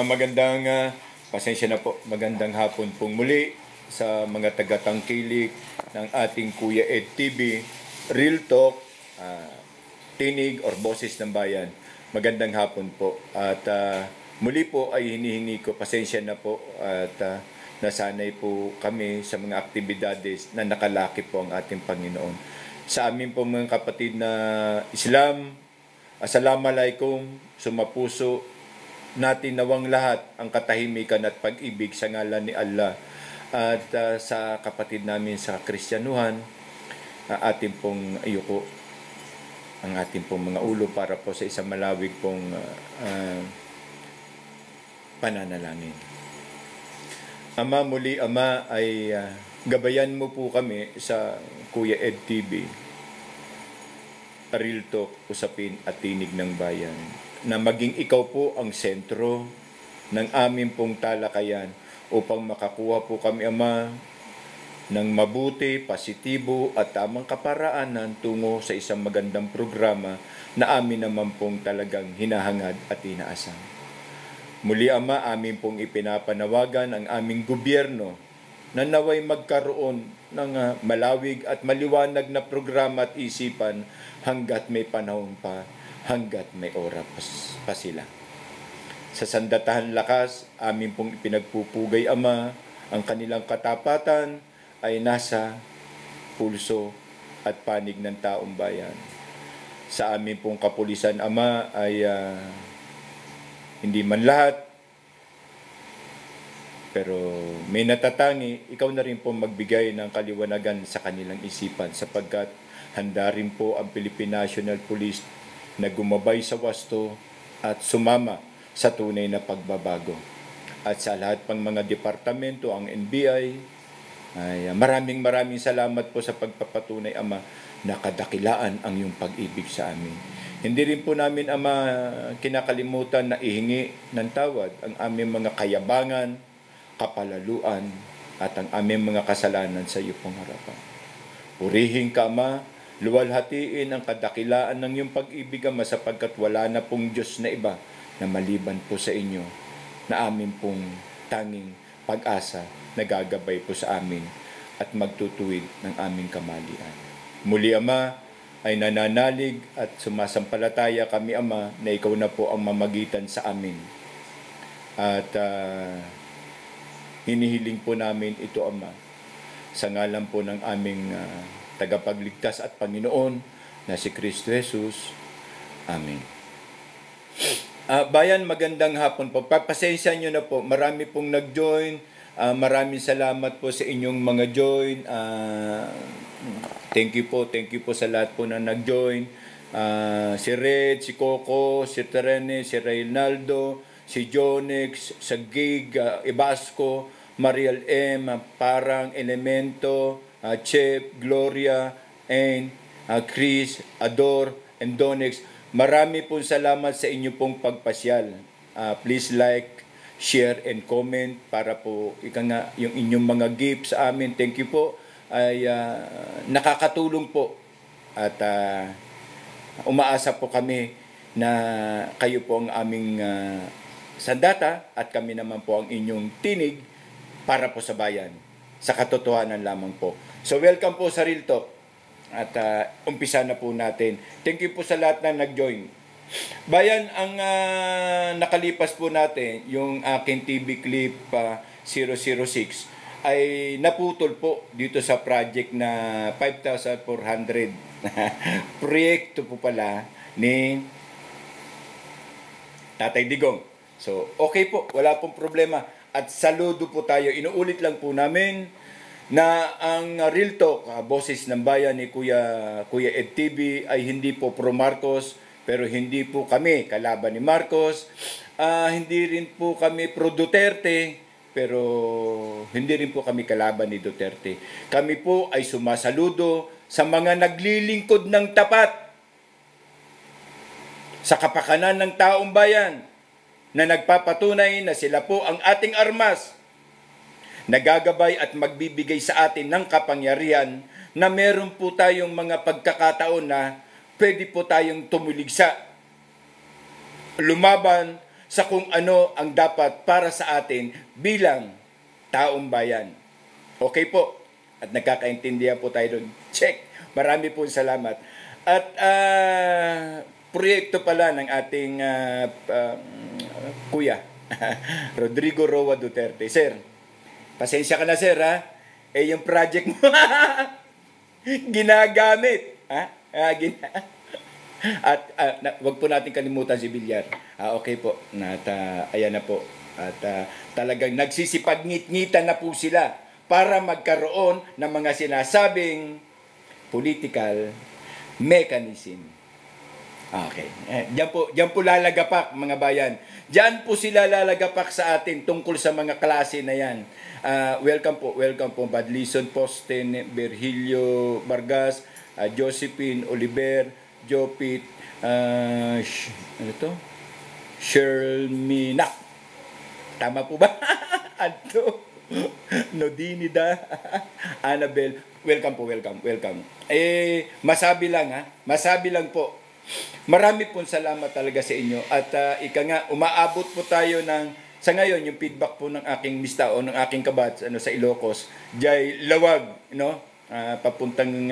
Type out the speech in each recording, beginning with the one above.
Magandang pasensya na po. Magandang hapon pong muli sa mga taga-tangkilik ng ating Kuya Ed TV, Real Talk, Tinig or Boses ng Bayan. Magandang hapon po. At muli po ay hinihingi ko pasensya na po at nasanay po kami sa mga aktibidades na nakalakip po ang ating Panginoon. Sa amin po mga kapatid na Islam, Assalamualaikum, sumapuso natin nawang lahat ang katahimikan at pag-ibig sa ngalan ni Allah. At sa kapatid namin sa Kristyanuhan, ating pong ayuko ang ating pong mga ulo para po sa isang malawig pong pananalangin. Ama, muli Ama ay gabayan mo po kami sa Kuya Ed TV, Real Talk, Usapin at Tinig ng Bayan, na maging ikaw po ang sentro ng aming pong talakayan upang makakuha po kami, Ama, ng mabuti, positibo at tamang kaparaanan tungo sa isang magandang programa na amin naman pong talagang hinahangad at inaasam. Muli, Ama, amin pong ipinapanawagan ang aming gobyerno na naway magkaroon ng malawig at maliwanag na programa at isipan hanggat may panahon pa, hanggat may oras pa sila. Sa sandatahan lakas, amin pong ipinagpupugay, Ama, ang kanilang katapatan ay nasa pulso at panig ng taong bayan. Sa amin pong kapulisan, Ama, ay hindi man lahat, pero may natatangi, ikaw na rin po magbigay ng kaliwanagan sa kanilang isipan sapagkat handa rin po ang Philippine National Police na gumabay sa wasto at sumama sa tunay na pagbabago. At sa lahat pang mga departamento, ang NBI, ay maraming salamat po sa pagpapatunay, Ama, na kadakilaan ang iyong pag-ibig sa amin. Hindi rin po namin, Ama, kinakalimutan na ihingi ng tawad ang aming mga kayabangan, kapalaluan at ang aming mga kasalanan sa iyo pong harapan. Purihin ka, Ama, luwalhatiin ang kadakilaan ng iyong pag-ibig, Ama, sapagkat wala na pong Diyos na iba na maliban po sa inyo, na amin pong tanging pag-asa na gagabay po sa amin at magtutuwid ng aming kamalian. Muli, Ama, ay nananalig at sumasampalataya kami, Ama, na ikaw na po ang mamagitan sa amin. At hinihiling po namin ito, Ama, sa ngalan po ng aming tagapagligtas at Panginoon na si Kristo Jesus. Amen. Bayan, magandang hapon po. Papasensya nyo na po. Marami pong nag-join. Maraming salamat po sa inyong mga join. Thank you po sa lahat po na nag-join. Si Red, si Coco, si Terene, si Reynaldo, si Jonex, sa Gig, Ibasco, Mariel M, Parang, Elemento, Chef, Gloria, and Chris, Ador, and Donex. Marami pong salamat sa inyo pong pagpasyal. Please like, share, and comment para po yung inyong mga gifts sa amin. Thank you po. Ay nakakatulong po. At umaasa po kami na kayo po ang aming sandata at kami naman po ang inyong tinig para po sa bayan. Sa katotohanan lamang po. So welcome po sa Real Talk. At umpisa na po natin. Thank you po sa lahat na nag-join. Bayan, ang nakalipas po natin, yung aking TV clip 006, ay naputol po dito sa project na 5,400. Proyekto po pala ni Tatay Digong. So, okay po, wala pong problema. At saludo po tayo. Inuulit lang po namin na ang Real Talk, Boses ng Bayan ni Kuya Ed TV ay hindi po pro Marcos, pero hindi po kami kalaban ni Marcos. Hindi rin po kami pro Duterte, pero hindi rin po kami kalaban ni Duterte. Kami po ay sumasaludo sa mga naglilingkod ng tapat sa kapakanan ng taong bayan na nagpapatunay na sila po ang ating armas, nagagabay at magbibigay sa atin ng kapangyarihan na meron po tayong mga pagkakataon na pwede po tayong tumuligsa, lumaban sa kung ano ang dapat para sa atin bilang taong bayan. Okay po. At nagkakaintindihan po tayo doon. Check. Marami po salamat. At proyekto pala ng ating kuya, Rodrigo Roa Duterte. Sir, pasensya ka na sir ha. Yung project mo ginagamit. Ha? At wag po natin kalimutan si Villar. Okay po. At ayan na po. At talagang nagsisipag-ngit-ngitan na po sila para magkaroon ng mga sinasabing political mechanism. Okay. Diyan po lalagapak mga bayan. Diyan po sila lalagapak sa atin tungkol sa mga klase na yan. Welcome po Badlison Posten, Virgilio Vargas, Josephine Oliver, Jopit, Shermina. Tama po ba? Anto? Nodinida, Annabel, welcome. Masabi lang po, marami pong salamat talaga sa inyo at ika nga, umaabot po tayo ng, sa ngayon, yung feedback po ng aking mista o ng aking kabats sa Ilocos, Jay Lawag, papuntang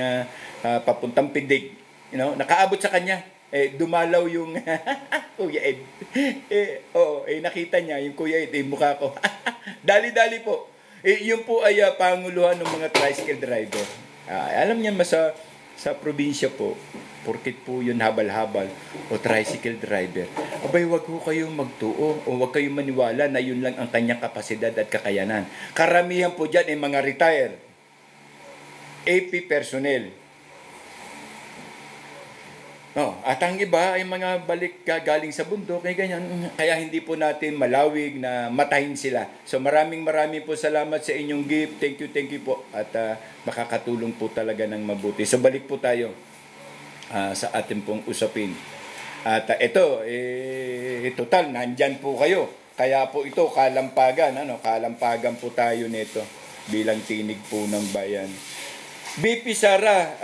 Pidig, nakaabot sa kanya, dumalaw yung Kuya Ed. Nakita niya yung Kuya Ed, mukha ko. Dali-dali po. Yun po ay panguluhan ng mga tricycle driver. Alam niyan sa probinsya po, porkit po yun habal-habal o tricycle driver. Abay, wag ho kayong magtuo o wag kayong maniwala na yun lang ang kanyang kapasidad at kakayanan. Karamihan po dyan ay mga retired AP personnel. At ang iba ay mga balik galing sa bundok, ganyan. Kaya hindi po natin malawig na matahin sila. So maraming po salamat sa inyong gift. Thank you po. At makakatulong po talaga ng mabuti. So balik po tayo sa ating pong usapin. At ito, total, nandyan po kayo. Kaya po ito, kalampagan po tayo nito bilang tinig po ng bayan. BP Sara,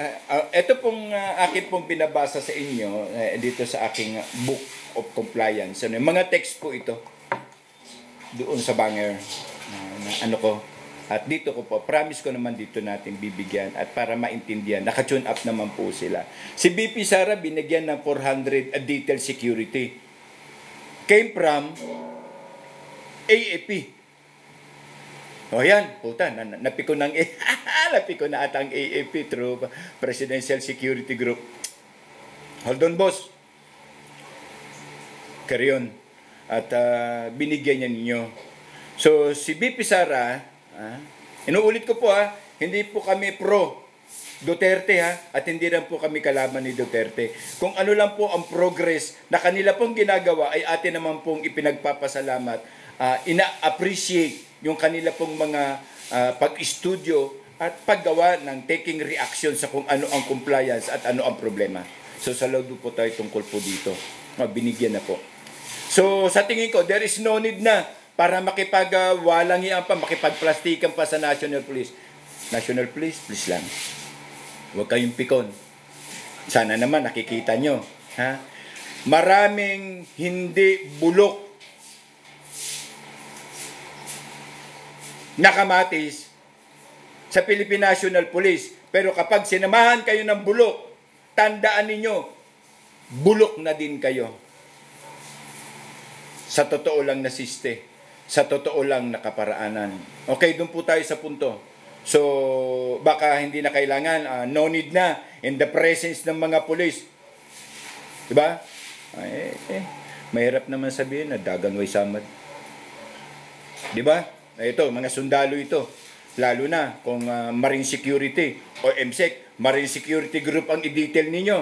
ito pong akin pong binabasa sa inyo dito sa aking Book of Compliance. Mga text po ito doon sa banner at dito ko po, promise ko naman dito natin bibigyan at para maintindihan, naka-tune up naman po sila. Si BP Sara binigyan ng 400 detailed security. Came from AAP. Yan, puta, napiko na atang AAP through Presidential Security Group. Hold on, boss. Carry on. At binigyan niya ninyo. So, si BP Sara, inuulit ko po hindi po kami pro Duterte at hindi lang po kami kalaban ni Duterte. Kung ano lang po ang progress na kanila pong ginagawa ay atin naman pong ipinagpapasalamat, ina-appreciate yung kanila pong mga pag-studio at paggawa ng taking reaction sa kung ano ang compliance at ano ang problema. So sa loob po tayo tungkol po dito. Binigyan na po. So sa tingin ko, there is no need na para makipagwalangian pa, makipagplastikan pa sa National Police. National Police, please lang. Huwag kayong pikon. Sana naman nakikita nyo. Maraming hindi bulok nakamatis sa Philippine National Police. Pero kapag sinamahan kayo ng bulok, tandaan ninyo, bulok na din kayo. Sa totoo lang nasiste. Sa totoo lang nakaparaanan. Okay, doon po tayo sa punto. So, baka hindi na kailangan, no need na, in the presence ng mga pulis. Diba? Mahirap naman sabihin na dagan way samad. Diba? Ito, mga sundalo ito. Lalo na kung Marine Security o MSEC, Marine Security Group ang i-detail ninyo.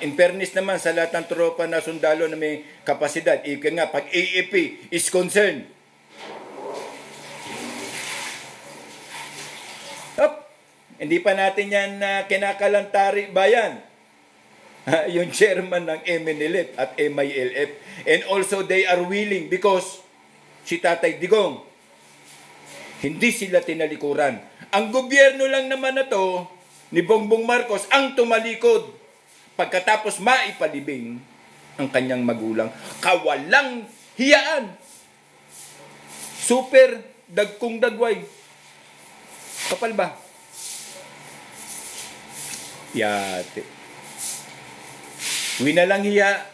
In fairness naman sa lahat ng tropa na sundalo na may kapasidad, ika nga, pag AAP is concerned, hindi pa natin yan kinakalantari bayan. Yung chairman ng MNLF at MILF. And also they are willing because si Tatay Digong, hindi sila tinalikuran. Ang gobyerno lang naman na to, ni Bongbong Marcos, ang tumalikod pagkatapos maipalibing ang kanyang magulang. Kawalang hiyaan. Super dagkong dagway. Kapal ba? Yate. Winalang hiya.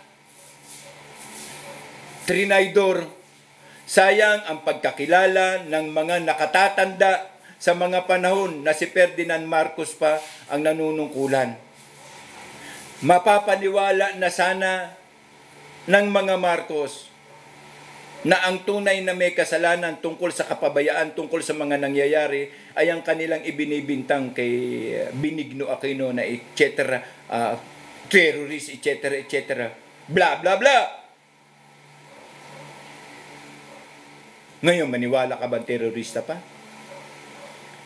Trinaydor. Sayang ang pagkakilala ng mga nakatatanda sa mga panahon na si Ferdinand Marcos pa ang nanunungkulan. Mapapaniwala na sana ng mga Marcos na ang tunay na may kasalanan tungkol sa kapabayaan, tungkol sa mga nangyayari, ay ang kanilang ibinibintang kay Benigno Aquino na etc., terrorist, etc., bla bla bla. Ngayon, maniwala ka bang terorista pa?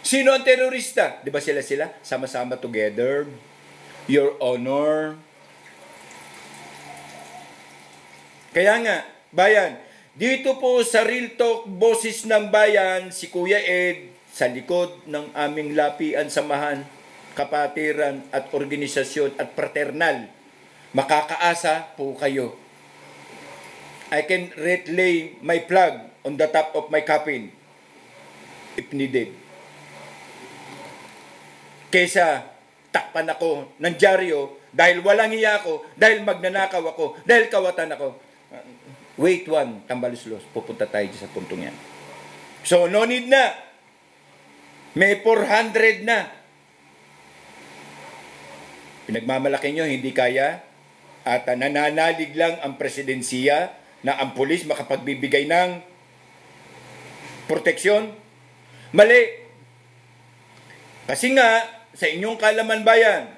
Sino ang terorista? Di ba sila? Sama-sama together. Your Honor. Kaya nga, bayan, dito po sa Real Talk Boses ng Bayan, si Kuya Ed, sa likod ng aming lapian, samahan, kapatiran at organisasyon at fraternal, makakaasa po kayo. I can lay my flag on the top of my coffin if needed. Kesa takpan ako ng dyaryo dahil walang hiya ako, dahil magnanakaw ako, dahil kawatan ako. Wait one, Tambaluslos, pupunta tayo sa puntong yan. So, no need na. May 400 na. Pinagmamalaki nyo, hindi kaya. At nananalig lang ang presidensiya na ang pulis makapagbibigay ng proteksyon. Mali. Kasi nga, sa inyong kalaman bayan,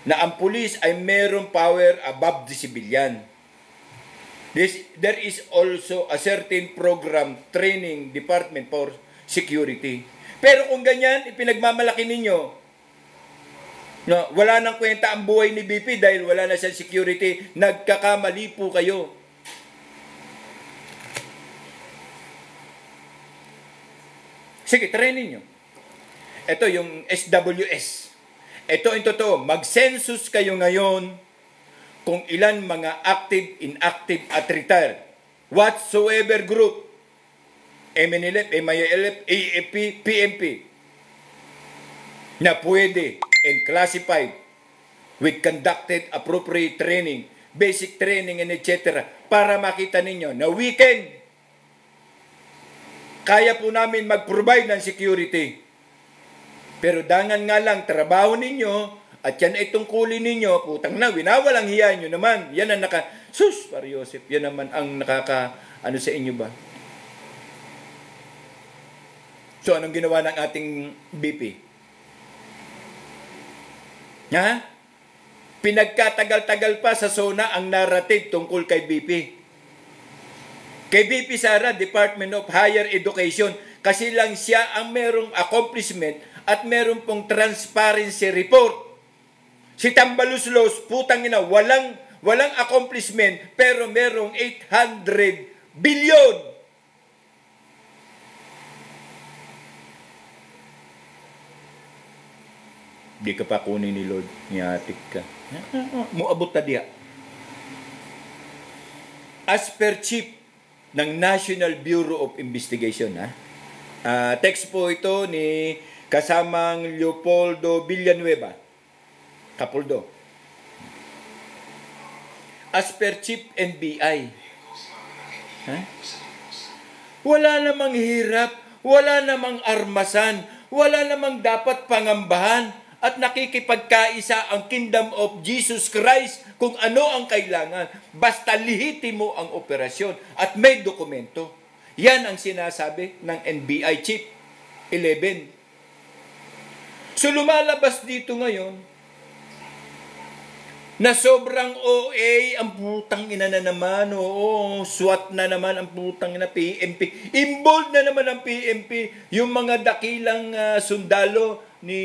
na ang pulis ay mayroong power above the civilian. There is also a certain program training department for security. Pero kung ganyan, ipinagmamalaki ninyo, no, wala nang kwenta ang buhay ni BP dahil wala na siyang security, nagkakamali po kayo. Sige, training nyo. Ito yung SWS. Ito yung totoo. Mag-census kayo ngayon kung ilan mga active, inactive at retired. Whatsoever group. MNLF, MILF, AFP, PMP na pwede and classified with conducted appropriate training, basic training and etc. para makita ninyo na weekend kaya po namin mag-provide ng security. Pero dangan nga lang trabaho ninyo at yan ay tungkulin ninyo, putang na, winawalang hiya nyo naman. Yan ang sus, Pare Joseph, yan naman ang ano sa inyo ba? So, anong ginawa ng ating BP? Ha? Pinagkatagal-tagal pa sa SONA ang narrative tungkol kay BP. Kay BP Sara, Department of Higher Education, kasi lang siya ang merong accomplishment at meron pong transparency report. Si Tambaluslos, putang ina, walang accomplishment, pero merong 800 billion. Di ka pa kunin ni Lord, niyatik ka. Muabot na diya. As per chief ng National Bureau of Investigation, text po ito ni kasamang Leopoldo Villanueva, Kapuldo. As per Chief NBI, wala namang hirap, wala namang armasan, wala namang dapat pangambahan at nakikipagkaisa ang Kingdom of Jesus Christ kung ano ang kailangan. Basta lihitin mo ang operasyon at may dokumento. Yan ang sinasabi ng NBI Chief 11. So lumalabas dito ngayon na sobrang OA, ang putang ina na naman, SWAT na naman ang putang ina, PMP. Involved na naman ang PMP, yung mga dakilang sundalo ni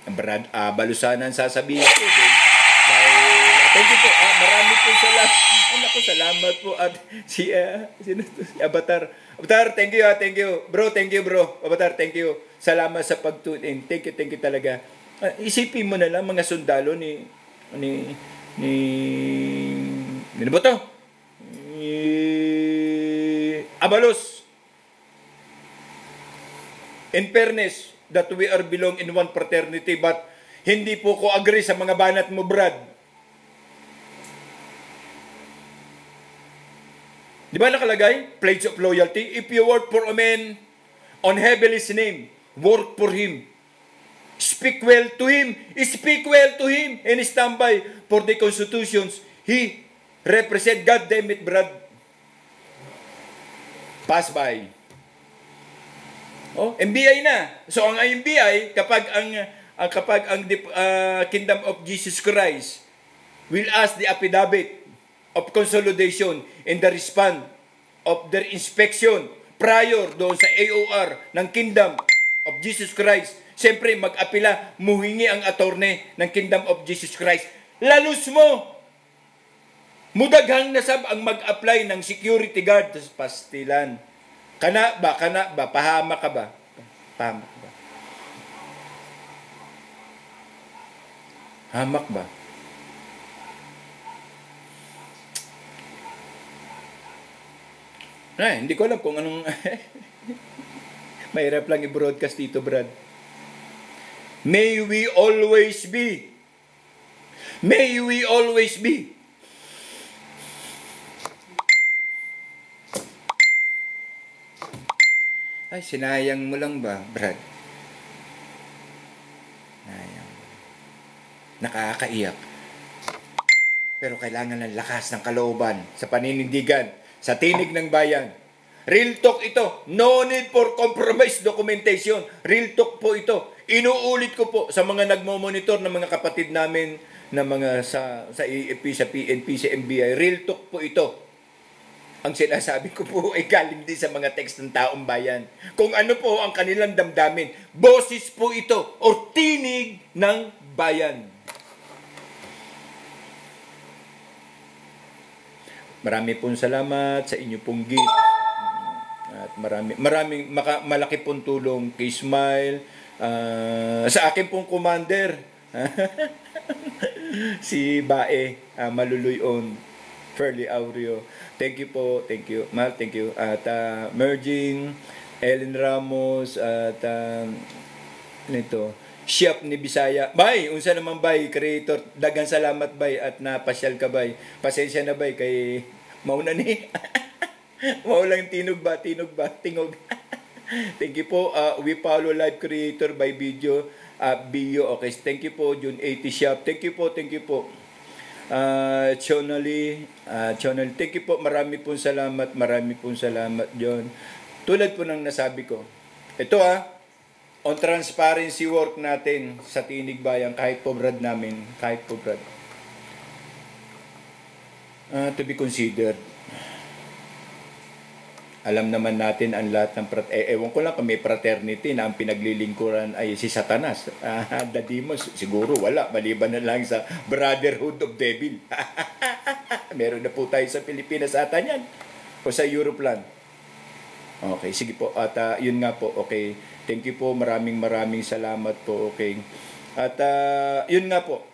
Brad Balusanan sasabihin ko. Thank you po. Marami po salamat. Salamat po. At si Avatar. Avatar, thank you. Thank you. Bro, thank you bro. Avatar, thank you. Salamat sa pagtune. Thank you talaga. Isipin mo na lang mga sundalo ni ni ano ba to? Ni Abalos. In fairness, that we are belong in one fraternity, but hindi po ko agree sa mga banat mo, Brad. Di ba nakalagay? Pledge of loyalty. If you work for a man on heavenly's name, work for him. Speak well to him. Speak well to him. And stand by for the constitutions. He represent. God damn it, Brad. Pass by. Oh, NBI na. So ang NBI, kapag ang Kingdom of Jesus Christ will ask the affidavit of consolidation in the response of their inspection prior doon sa AOR ng Kingdom of Jesus Christ, siyempre mag-apila, muhingi ang attorney ng Kingdom of Jesus Christ. Lalus mo! Mudaghang nasab ang mag-apply ng security guard sa pastilan. Kana ba? Pahama ka ba? Pahama ka ba? Hamak ba? Hindi ko alam kung anong mahirap lang i-broadcast dito, Brad. May we always be. May we always be. Ay, sinayang mo lang ba, Brad? Sinayang. Nakakaiyak. Pero kailangan ng lakas ng kalooban sa paninindigan, sa tinig ng bayan. Real talk ito. No need for compromise documentation. Real talk po ito. Inuulit ko po sa mga nagmo-monitor ng mga kapatid namin na mga sa AFP, sa PNP, sa NBI. Real talk po ito. Ang sinasabi ko po ay galing din sa mga text ng taong bayan. Kung ano po ang kanilang damdamin. Boses po ito o tinig ng bayan. Marami pong salamat sa inyo pong gift. At malaki pong tulong kay Smile, sa akin pong commander, si Bae, Maluluyon, Fairly Aureo. Thank you po, thank you. Mal, thank you. At Merging, Ellen Ramos, at nito, Chef ni Bisaya. Bay, unsa naman bay, creator. Dagang salamat bay at napasyal ka bay. Pasensya na bay kay mauna ni. Maulang tingog ba? Tingog. Thank you po. We follow live creator by video. Bio. Okay. Thank you po, June 80 Shop. Thank you po. Chonali. Thank you po. Marami pong salamat, John. Tulad po ng nasabi ko. Ito on transparency work natin sa Tinig Bayan, kahit po Brad namin, to be considered. Alam naman natin ang lahat ng ewan ko lang kung may fraternity na ang pinaglilingkuran ay si Satanas. Dadimos, siguro wala, maliban na lang sa Brotherhood of Devil. Meron na po tayo sa Pilipinas ata yan, o sa Europe land. Okay, sige po. At yun nga po, okay. Thank you po, maraming salamat po, okay. At yun nga po,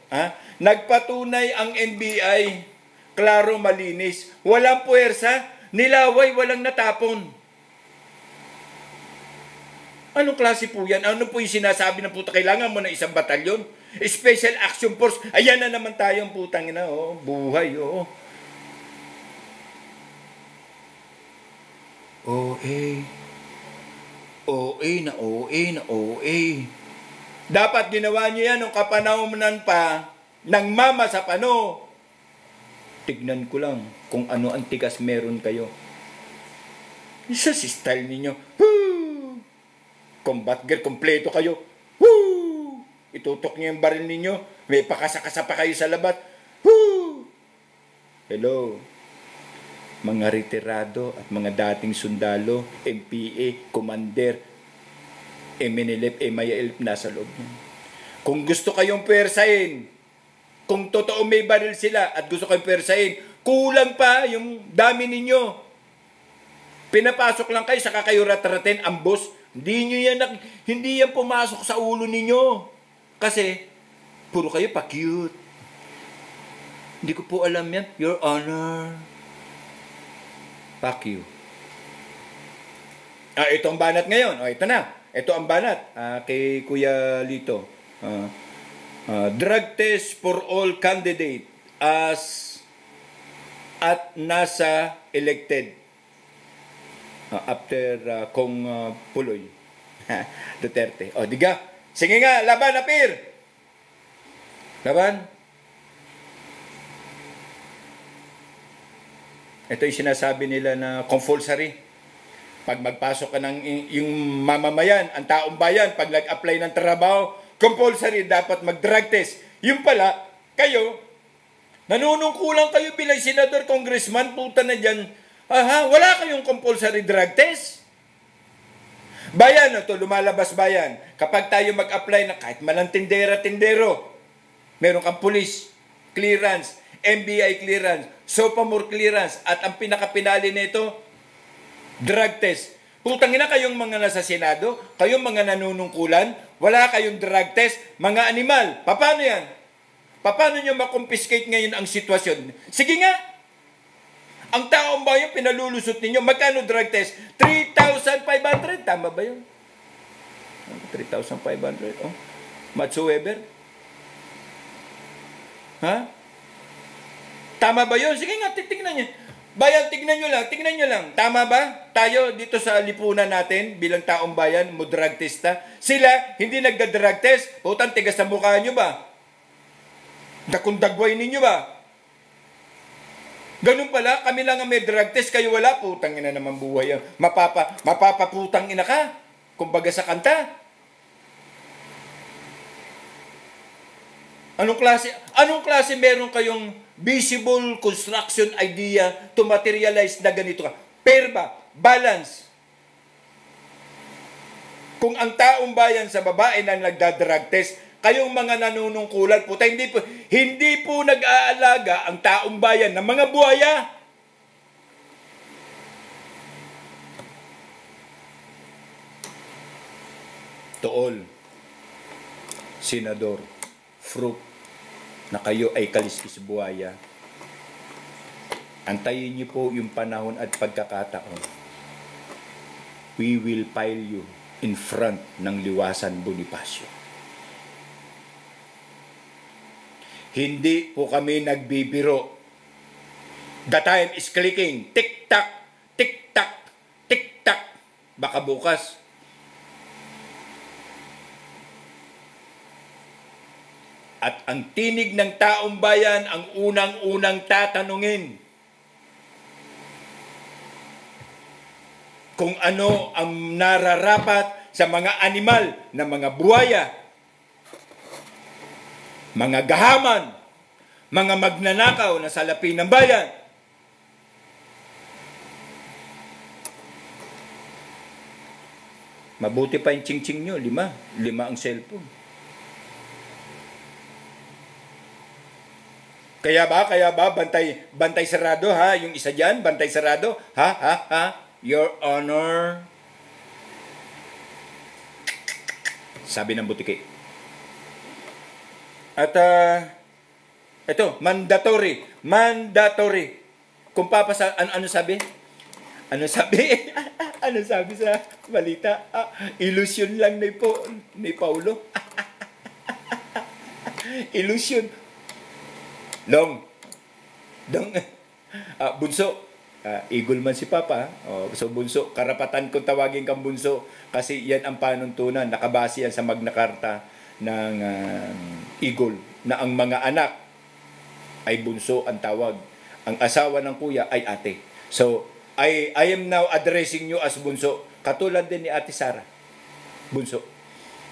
nagpatunay ang NBI, klaro, malinis, walang puwersa, nilaway, walang natapon. Anong klase po yan? Ano po yung sinasabi ng puta? Kailangan mo na isang batalyon? Special Action Force. Ayan na naman tayong putang ina, buhay, OA. Dapat ginawa niyo yan nung kapanahonan pa ng mama sa pano. Tignan ko lang kung ano ang tigas meron kayo. Isa si style ninyo. Combat gear, kompleto kayo. Itutok niyo yung baril ninyo. May pakasakasa pa kayo sa labat. Hello. Mga retirado at mga dating sundalo, MPA, commander, MNLF, MILF, nasa loob niya. Kung gusto kayong pwersahin, kung totoo may baril sila at gusto kayong pwersahin, kulang pa yung dami ninyo. Pinapasok lang kayo, saka kayo ratratin ang boss. Hindi yan pumasok sa ulo ninyo. Kasi, puro kayo pa-cute. Hindi ko po alam yan, Your Honor. Fuck you. Ito ang banat ngayon. Ito na. Ito ang banat kay Kuya Lito. Drug test for all candidate as at NASA elected after Kong Puloy Duterte. Diga. Sige nga, laban, apir. Laban. Ito yung sinasabi nila na compulsory. Pag magpasok ka ng yung mamamayan, ang taong bayan, pag nag-apply ng trabaho, compulsory dapat mag-drug test. Yung pala, kayo, nanunungkulan kayo bilang senador, congressman, puta na dyan, wala kayong compulsory drug test. Bayan, lumalabas bayan. Kapag tayo mag-apply na kahit malang tindera-tindero, meron kang police clearance, NBI clearance, SOPAMOR clearance, at ang pinakapinali nito, drug test. Putang ina, kayong mga nasa Senado, kayong mga nanunungkulan, wala kayong drug test, mga animal. Paano yan? Paano nyo makompiskate ngayon ang sitwasyon? Sige nga, ang taong bayan pinalulusot ninyo, magkano drug test? 3,500. Tama ba yun? 3,500. Whatsoever. Tama ba yun? Sige nga, titignan nyo. Bayan, tignan nyo lang. Tama ba? Tayo dito sa lipunan natin, bilang taong bayan, mo drug testa. Sila, hindi nagda-drug test. Putang, tigas sa mukha nyo ba? Dakundagway ninyo ba? Ganun pala, kami lang ang may drug test, kayo wala. Putang ina naman buhay. Mapapaputang ina ka. Kumbaga sa kanta. Anong klase meron kayong visible construction idea to materialize na ganito ka? Fair ba? Balance. Kung ang taong bayan sa babae na nagda-drug test, kayong mga nanunungkulan, puta, hindi po nag-aalaga ang taong bayan ng mga buhaya. To all, Senador, fruit, na kayo ay kaliskis buhaya, antayin niyo po yung panahon at pagkakataon. We will file you in front ng Liwasan Bonifacio. Hindi po kami nagbibiro. The time is clicking. Tik-tak, tik-tak, tik-tak. Baka bukas, at ang tinig ng taong bayan ang unang-unang tatanungin kung ano ang nararapat sa mga animal na mga buhaya, mga gahaman, mga magnanakaw na salapi ng bayan. Mabuti pa yung ching-ching nyo, 5 ang cellphone. Kaya ba, bantay sarado ha, yung isa dyan, bantay sarado, ha, Your Honor. Sabi ng butiki. At, ito, mandatory. Kung papasa, ano sabi? Ano sabi sa balita? Illusion lang ni Paulo. Illusion. Bunso, Eagle man si Papa. So bunso, karapatan kong tawagin kang bunso kasi yan ang panuntunan. Nakabase yan sa Magna Carta ng Eagle na ang mga anak ay bunso ang tawag. Ang asawa ng kuya ay ate. So, I am now addressing you as bunso. Katulad din ni Ate Sara. Bunso.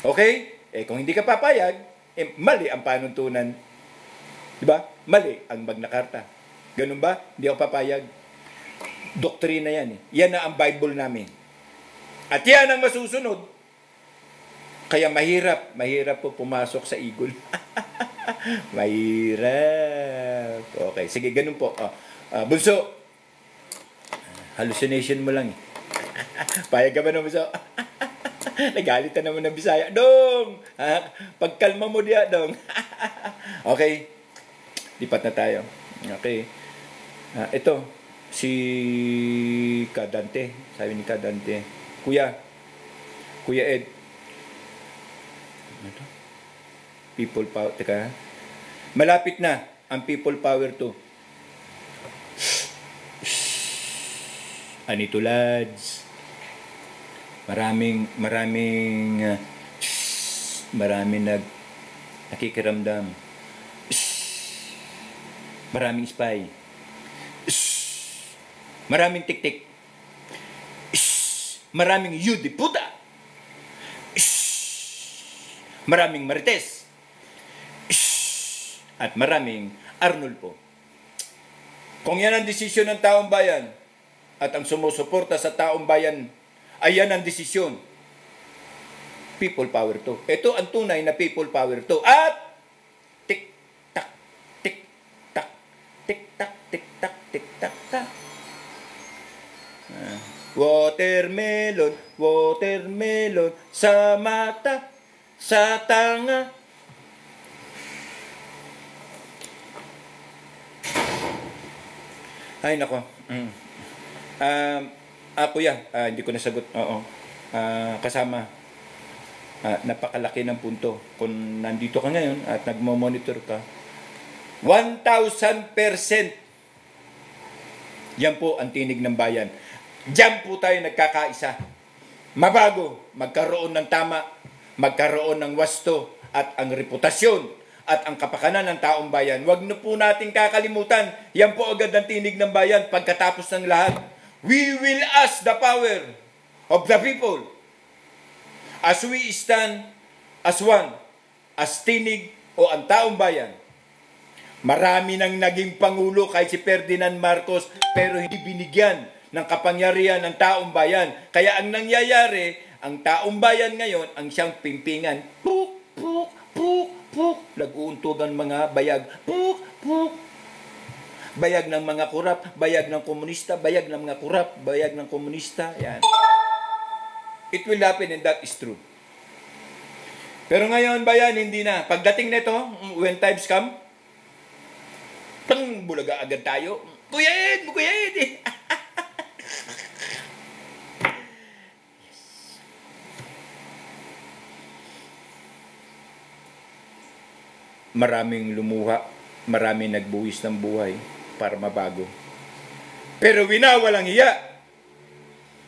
Okay? Kung hindi ka papayag, mali ang panuntunan. Diba? Mali ang Magna Carta. Ganun ba? Hindi ako papayag. Doktrina yan. Yan na ang Bible namin. At yan ang masusunod. Kaya mahirap po pumasok sa Eagle. Mahirap. Okay, sige, ganun po. Bunso, hallucination mo lang. Payag ka ba na, bunso? Nagalit na naman ng Bisaya. Dong! Pagkalma mo diya, dong. Okay. Lipat na tayo. Okay. Ito, si Kadante. Sabi ni Kadante, Kuya Ed, ano to? People Power, teka, malapit na ang People Power 2. Anito lads, maraming nakikiramdam, maraming spy, maraming tik-tik, maraming yudi puta, maraming marites, at maraming Arnulfo. Kung yan ang desisyon ng taong bayan at ang sumusuporta sa taong bayan ay yan ang desisyon, People Power 2. Ito ang tunay na People Power 2. At tik-tak, tik-tak, tik-tak, tik-tak, tik-tak, tak. Watermelon, watermelon, sa mata, sa tanga. Ay, nako. Kuya, hindi ko nasagot. Oo. Kasama. Napakalaki ng punto. Kung nandito ka ngayon at nagmo-monitor ka, 1,000% yan po ang tinig ng bayan. Diyan po tayo nagkakaisa. Mabago, magkaroon ng tama, magkaroon ng wasto at ang reputasyon at ang kapakanan ng taong bayan. Huwag na po natin kakalimutan. Yan po agad ang tinig ng bayan pagkatapos ng lahat. We will ask the power of the people as we stand as one, as tinig o ang taong bayan. Marami nang naging pangulo kahit si Ferdinand Marcos pero hindi binigyan ng kapangyarihan ng taong bayan. Kaya ang nangyayari, ang taong bayan ngayon ang siyang pimpingan. Puk, puk, puk, puk. Nag-uuntugan mga bayag. Puk, puk. Bayag ng mga kurap, bayag ng komunista, bayag ng mga kurap, bayag ng komunista. Yan. It will happen and that is true. Pero ngayon, bayan, hindi na. Pagdating nito, when times come, bulaga agad tayo. Kuya Ed! Maraming lumuha, maraming nagbuwis ng buhay para mabago. Pero winawalang hiya.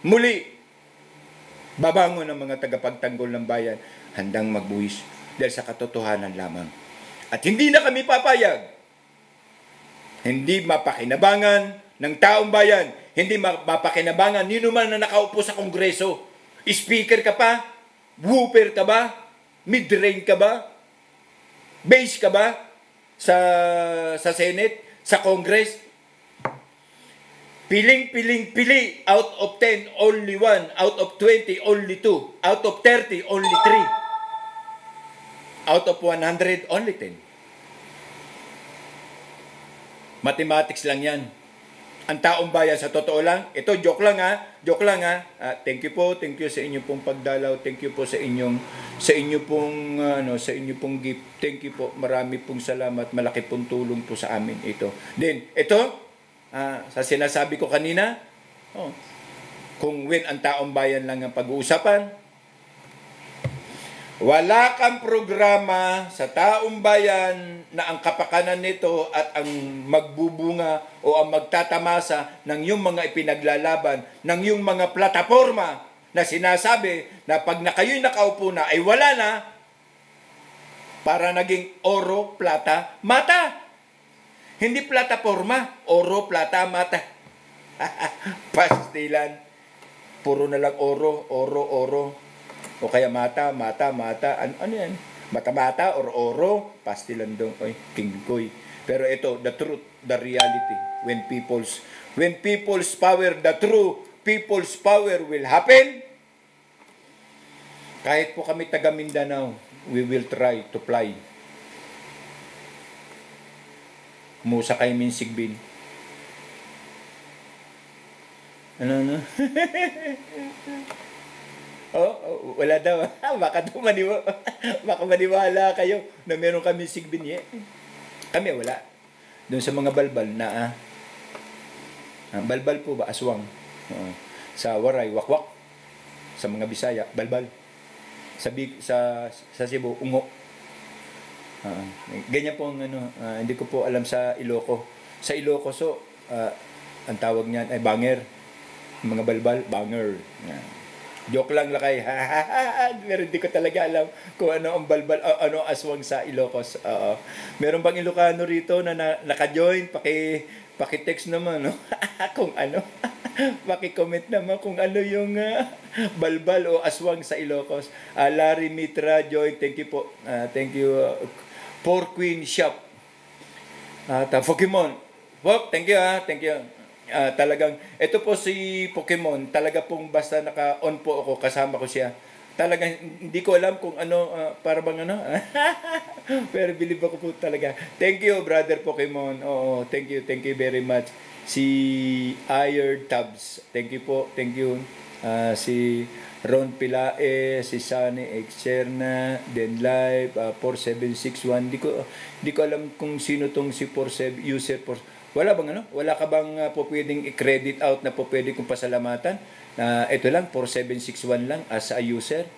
Muli, babangon ng mga tagapagtanggol ng bayan, handang magbuwis dahil sa katotohanan lamang. At hindi na kami papayag. Hindi mapakinabangan ng taong bayan. Hindi mapakinabangan nino man na nakaupo sa Kongreso. Speaker ka pa? Whooper ka ba? Mid-range ka ba? Base ka ba? Sa Senate? Sa Congress? Pili. Out of 10, only 1. Out of 20, only 2. Out of 30, only 3. Out of 100, only 10. Mathematics lang yan. Ang taong bayan, sa totoo lang, ito joke lang ha. Thank you sa inyong pong pagdalaw. Thank you po sa inyong pong gift. Thank you po. Marami pong salamat. Malaki pong tulong po sa amin ito. Then, ito, sa sinasabi ko kanina, kung when ang taong bayan lang ang pag-uusapan, wala kang programa sa taong bayan na ang kapakanan nito at ang magbubunga o ang magtatamasa ng iyong mga ipinaglalaban, ng iyong mga plataforma na sinasabi na pag kayo'y nakaupo na ay wala na, para naging oro, plata, mata. Hindi plataforma, oro, plata, mata. Pastilan. Puro na lang oro. O kaya mata. Ano yan? Mata or oro, pastilan dong. Oy, kingkoy. Pero ito, the truth, the reality. When people's power, the true people's power will happen. Kahit po kami taga Mindanao, we will try to fly. Musa kay Minsigbin. Ano? Wala daw. Baka maniwala kayo na meron kami sigbin. Kami wala. Doon sa mga balbal na balbal po ba? Aswang. Sa Waray, wakwak. Sa mga Bisaya, balbal. Sa Cebu, ungo. Ganyan po ang hindi ko po alam sa Iloco. Sa Ilocos, ang tawag niyan ay banger. Mga balbal, banger. Joke lang lakay. Pero hindi ko talaga alam kung ano ang balbal, ano aswang sa Ilocos. Meron bang Ilocano rito na naka-join? Paki-text naman, no? Kung ano. Paki-comment naman kung ano yung balbal o aswang sa Ilocos. Larry Mitra join. Thank you po. Thank you. Four Queen Shop. Pokemon. Thank you Thank you. Talagang, ito po si Pokemon, talaga pong basta naka-on po ako, kasama ko siya. Talagang, hindi ko alam kung ano, para bang ano. Pero believe ako po talaga. Thank you, brother Pokemon. Oo, thank you very much. Si Iron Tabs, thank you po, thank you. Si Ron Pilae, si Sunny Exerna, Den Live, 4761. Di ko alam kung sino tong si 47 user. Wala bang ano? Wala ka bang po pwedeng i-credit out na po pwede kong pasalamatan? Ito lang, 4761 lang as a user.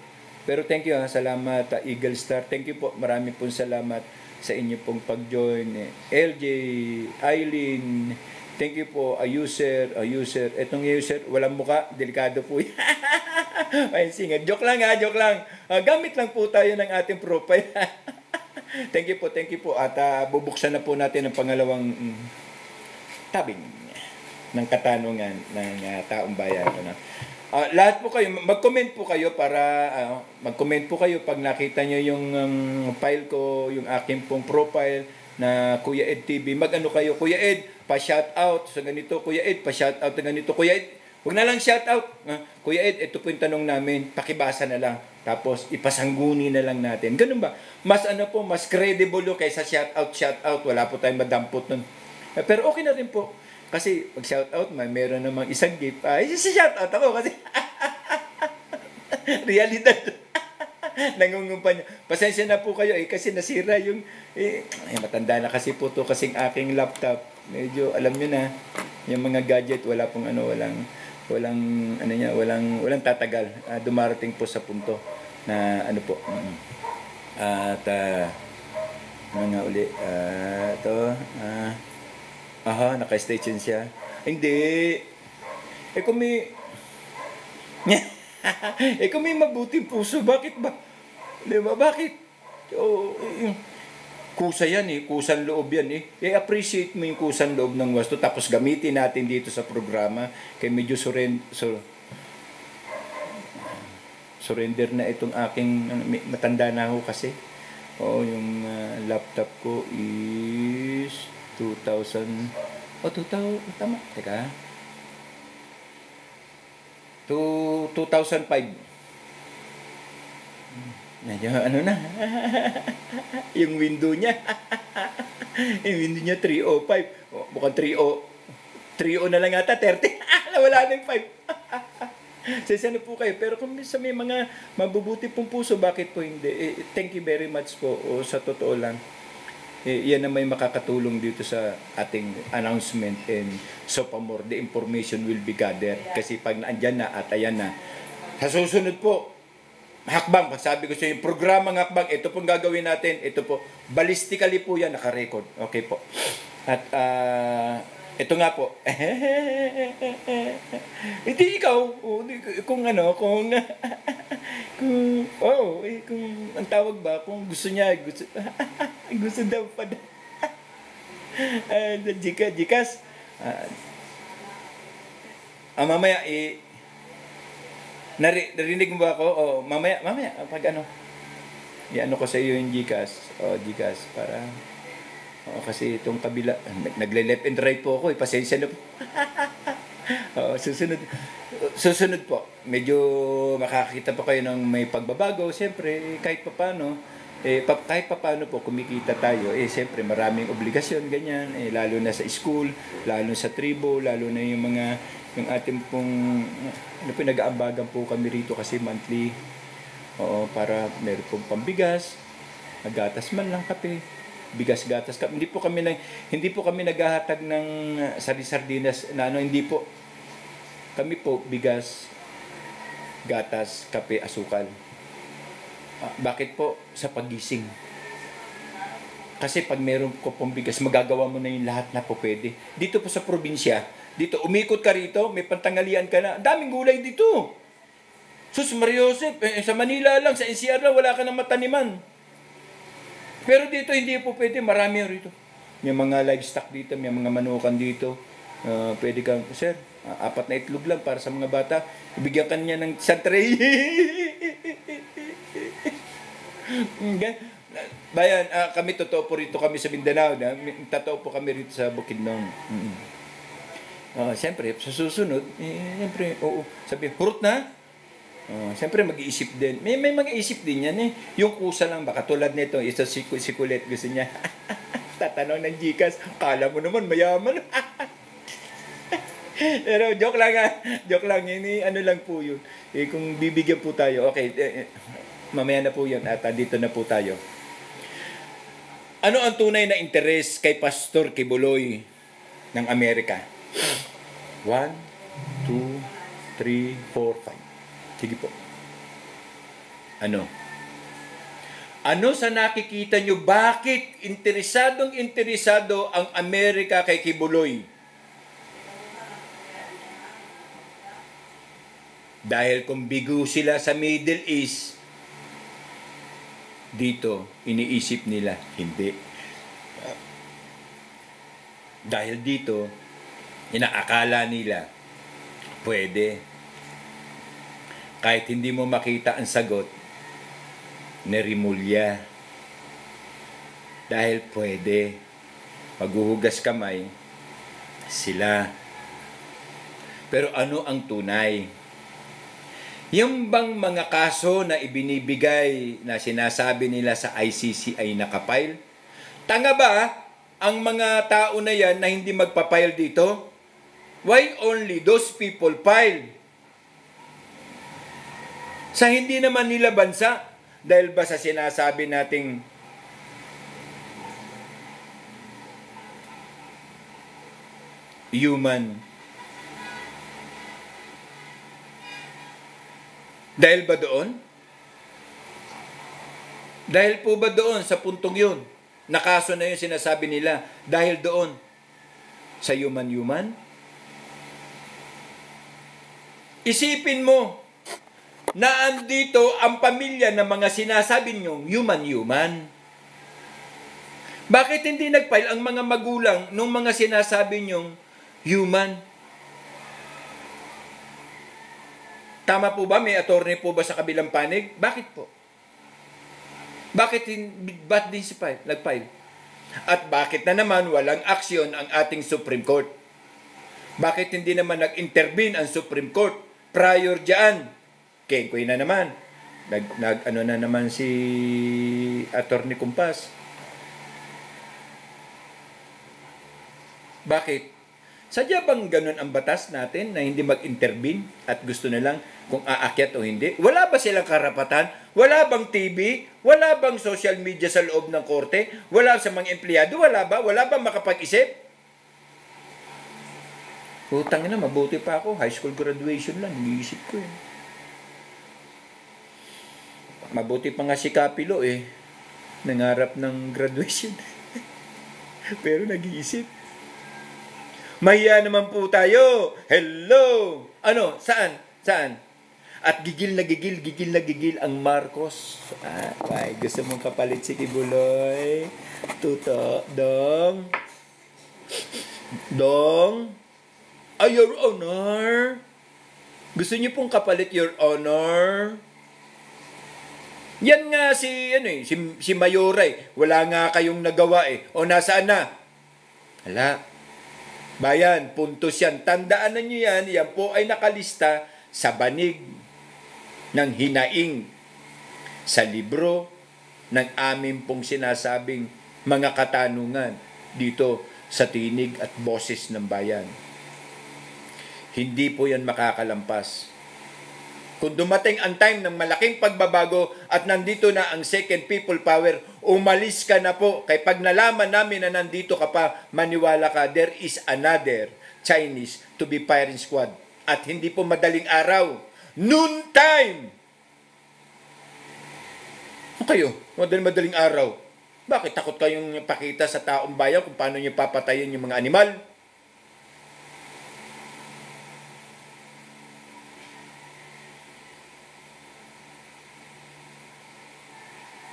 Pero thank you salamat Eagle Star. Thank you po, marami pong salamat sa inyo pong pag-join. LJ, Eileen, thank you po, a user. Etong user, walang muka, delikado po. Ay, singa. Joke lang. Gamit lang po tayo ng ating profile. Thank you po. At bubuksan na po natin ang pangalawang tabing ng katanungan ng taong bayan. Lahat po kayo, mag-comment po kayo para mag-comment po kayo pag nakita nyo yung file ko, yung aking pong profile na Kuya Ed TV. Mag-ano kayo, Kuya Ed, pa-shoutout sa ganito, Kuya Ed, pa-shoutout sa ganito, Kuya Ed, huwag na lang shoutout. Kuya Ed, ito po yung tanong namin, pakibasa na lang. Tapos ipasangguni na lang natin. Ganun ba? Mas mas credible kaysa shoutout. Wala po tayong madampot nun. Pero okay na rin po. Kasi pag shoutout, meron namang isang gift. Shoutout ako kasi realidad. Nangungumpa niya. Pasensya na po kayo kasi nasira yung matanda na kasi po to kasing aking laptop. Medyo alam niyo na yung mga gadget wala tatagal. Dumarating po sa punto na ano po. At uli naka-station siya. Hindi. Kung may mabuting puso, bakit ba? Di ba? Bakit? Kusa yan kusang loob yan appreciate mo yung kusang loob ng wasto tapos gamitin natin dito sa programa kaya medyo surrender na itong aking matanda na ako kasi yung laptop ko is 2000 tama teka 2005 medyo yung window niya 305 mukhang 30 na lang ata 30 wala na yung 5 sasano po kayo pero kung sa may mga mabubuti pong puso bakit po hindi thank you very much po sa totoo lang yan na may makakatulong dito sa ating announcement and so pa more the information will be gathered kasi pag naandyan na at ayan na sa susunod po hakbang, sabi ko sa yung programang hakbang, ito pong gagawin natin, ito po, ballistically po yan, naka-record. Okay po. At, ito nga po. Hindi ikaw, kung ang tawag ba, kung gusto niya, gusto daw pa na. Gcash. Mamaya, narinig mo ba ako? Mamaya, pag i-ano ko sa iyo yung Gcash. Gcash, para, kasi itong kabila, nagle-left and right po ako, pasensya na po. Susunod po, medyo makakita pa kayo ng may pagbabago, siyempre, kahit paano po, kumikita tayo, siyempre, maraming obligasyon, ganyan, lalo na sa school, lalo sa tribo, lalo na yung ating pong nag-aambagan po kami rito kasi monthly para meron pong pambigas, magatas man lang kape bigas, gatas. Hindi po kami naghahatag ng sardinas na ano, hindi po. Kami po bigas, gatas, kape, asukal. Bakit po? Sa pagising. Kasi pag meron ko pong bigas, magagawa mo na yung lahat na po pwede. Dito po sa probinsya, dito, umikot ka rito, may pantangalian ka na. Ang daming gulay dito. Sus, Maria Joseph, sa Manila lang, sa NCR lang, wala ka ng mataniman. Pero dito, hindi po pwede. Marami rito. May mga livestock dito, may mga manukan dito. Pwede kang, sir, 4 na itlog lang para sa mga bata. Ibigyan ka niya ng isang tray. Bayan, kami totoo po rito kami sa Mindanao. Totoo po kami rito sa Bukidnon. Siyempre, sa susunod, siyempre, oo, sabi, hurot na. Siyempre, mag-iisip din. May mag-iisip din yan eh. Yung kusa lang, baka tulad nito, isa si Kulet, gusto niya, tatanong ng Gcash, kala mo naman, mayaman. Pero joke lang, ano lang po yun. Kung bibigyan po tayo, okay, mamaya na po yun, at dito na po tayo. Ano ang tunay na interes kay Pastor Kibuloy ng Amerika? 1, 2, 3, 4, 5. Sige po. Ano? Ano sa nakikita nyo, bakit interesado ang Amerika kay Kibuloy? Dahil kung bigo sila sa Middle East, dito, iniisip nila, hindi. Dahil dito, inaakala nila, pwede. Kahit hindi mo makita ang sagot, nerimulya. Dahil pwede. Maghuhugas kamay, sila. Pero ano ang tunay? Yung bang mga kaso na ibinibigay na sinasabi nila sa ICC ay nakapile? Tanga ba ang mga tao na yan na hindi magpapile dito? Why only those people file? Sa hindi naman nila bansa, dahil ba sa sinasabi nating human? Dahil ba doon? Dahil po ba doon sa puntong yun? Nakaso na yun sinasabi nila. Dahil doon sa human-human? Isipin mo na andito ang pamilya ng mga sinasabi niyong human-human. Bakit hindi nag-file ang mga magulang nung mga sinasabi niyong human? Tama po ba? May attorney po ba sa kabilang panig? Bakit po? Ba't din si nag-file? At bakit na naman walang aksyon ang ating Supreme Court? Bakit hindi naman nag-intervene ang Supreme Court prior dyan? Kengkoy na naman. Ano na naman si Attorney Kumpas. Bakit? Sadya bang ganun ang batas natin na hindi mag-intervene at gusto na lang kung aakyat o hindi? Wala ba silang karapatan? Wala bang TV? Wala bang social media sa loob ng korte? Wala sa mga empleyado? Wala ba? Wala bang makapag-isip? Utang na, mabuti pa ako. High school graduation lang. Iniisip ko eh. Mabuti pa nga si Kapilo eh. Nangarap ng graduation. Pero nag-iisip. Mahiya naman po tayo. Hello! Ano? Saan? At gigil na gigil ang Marcos. Ay, gusto mong kapalit si Kibuloy? Tuto, Dong? Your Honor? Gusto niyo pong kapalit, Your Honor? Yan nga si Mayora eh. Wala nga kayong nagawa eh. O nasaan na? Hala. Bayan, puntos yan. Tandaan na nyo yan, yan po ay nakalista sa banig ng hinaing sa libro ng amin pong sinasabing mga katanungan dito sa tinig at boses ng bayan. Hindi po yan makakalampas. Kung dumating ang time ng malaking pagbabago at nandito na ang second people power, umalis ka na po. Kaya pag nalaman namin na nandito ka pa, maniwala ka, there is another Chinese to be firing squad. At hindi po madaling araw. Noon time! Ano kayo? Madaling araw. Bakit takot kayong pakita sa taong bayan kung paano niyo papatayin yung mga animal?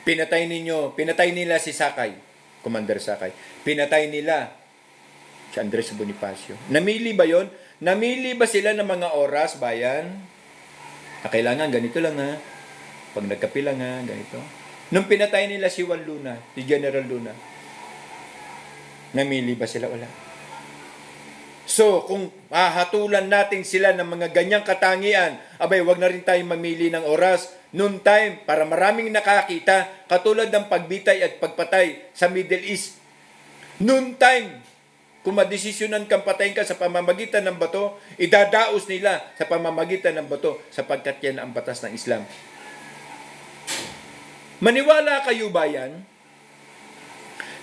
Pinatay nila si Sakay, Commander Sakay. Pinatay nila si Andres Bonifacio. Namili ba yon? Namili ba sila ng mga oras, bayan? Kailangan ganito lang ha. Pag nagkapila nga, ganito. Nung pinatay nila si Juan Luna, si General Luna, namili ba sila? Wala. So, kung hahatulan natin sila ng mga ganyang katangian, abay, wag na rin tayong mamili ng oras. Noon time, para maraming nakakita, katulad ng pagbitay at pagpatay sa Middle East. Noon time, kung madesisyonan kang patayin ka sa pamamagitan ng bato, idadaos nila sa pamamagitan ng bato sapagkat yan ang batas ng Islam. Maniwala kayo bayan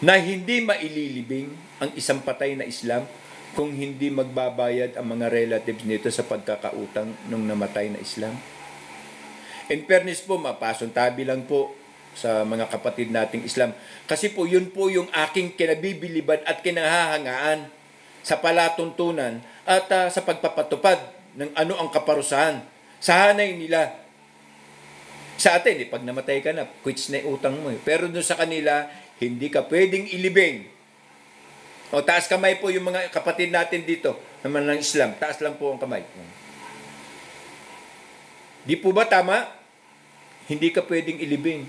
na hindi maililibing ang isang patay na Islam kung hindi magbabayad ang mga relatives nito sa pagkakautang ng namatay na Islam? In fairness po, mapasontabi lang po sa mga kapatid nating Islam. Kasi po, yun po yung aking kinabibiliban at kinahahangaan sa palatuntunan at sa pagpapatupad ng ano ang kaparusahan. Sa hanay nila. Sa atin, pag namatay ka na, quits na yung utang mo. Pero doon sa kanila, hindi ka pwedeng ilibing. O, taas kamay po yung mga kapatid natin dito naman ng Islam. Taas lang po ang kamay. Di po ba tama? Hindi ka pwedeng ilibing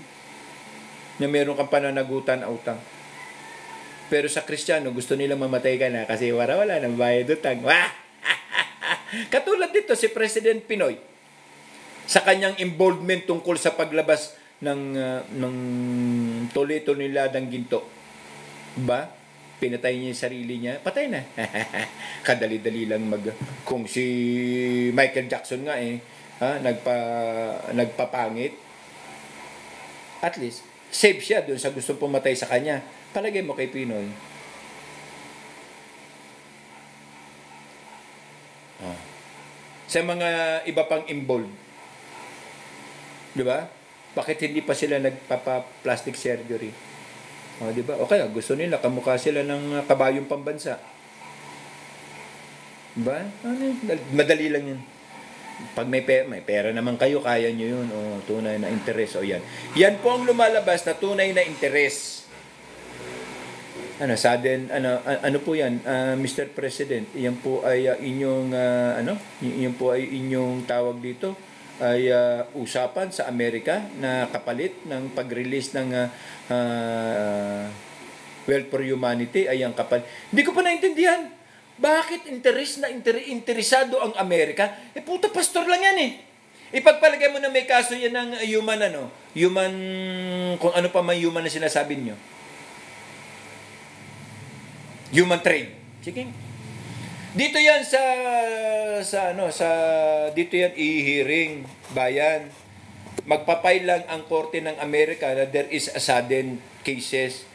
na meron kang pananagutan na utang. Pero sa Kristiyano, gusto nila mamatay ka na kasi wala nang bayad utang. Katulad dito si President Pinoy sa kanyang involvement tungkol sa paglabas ng Toledo nila ng ginto. Ba? Pinatay niya yung sarili niya, patay na. Kadali-dali lang kung si Michael Jackson nga nagpapangit. At least, save siya doon sa gusto pumatay sa kanya. Palagay mo kay Pinoy. Sa mga iba pang involved. Di ba? Bakit hindi pa sila nagpapa-plastic surgery? Di ba? O kaya gusto nila, kamukha sila ng kabayong pambansa. Di ba? Madali lang yun. Pag may pera naman kayo, kaya nyo yun. O, tunay na interes. O yan. Yan po ang lumalabas na tunay na interes. Ano po yan, Mr. President? Yan po ay yan po ay inyong tawag dito ay usapan sa Amerika na kapalit ng pag-release ng Wealth for Humanity ay ang kapal. Hindi ko pa naintindihan. Bakit interesado ang Amerika? Puta pastor lang yan Ipagpalagay mo na may kaso yan ng human, kung ano pa may human na sinasabi nyo. Human trade. Sige. Dito yan dito yan i-hearing bayan. Magpapay lang ang korte ng Amerika na there is a sudden cases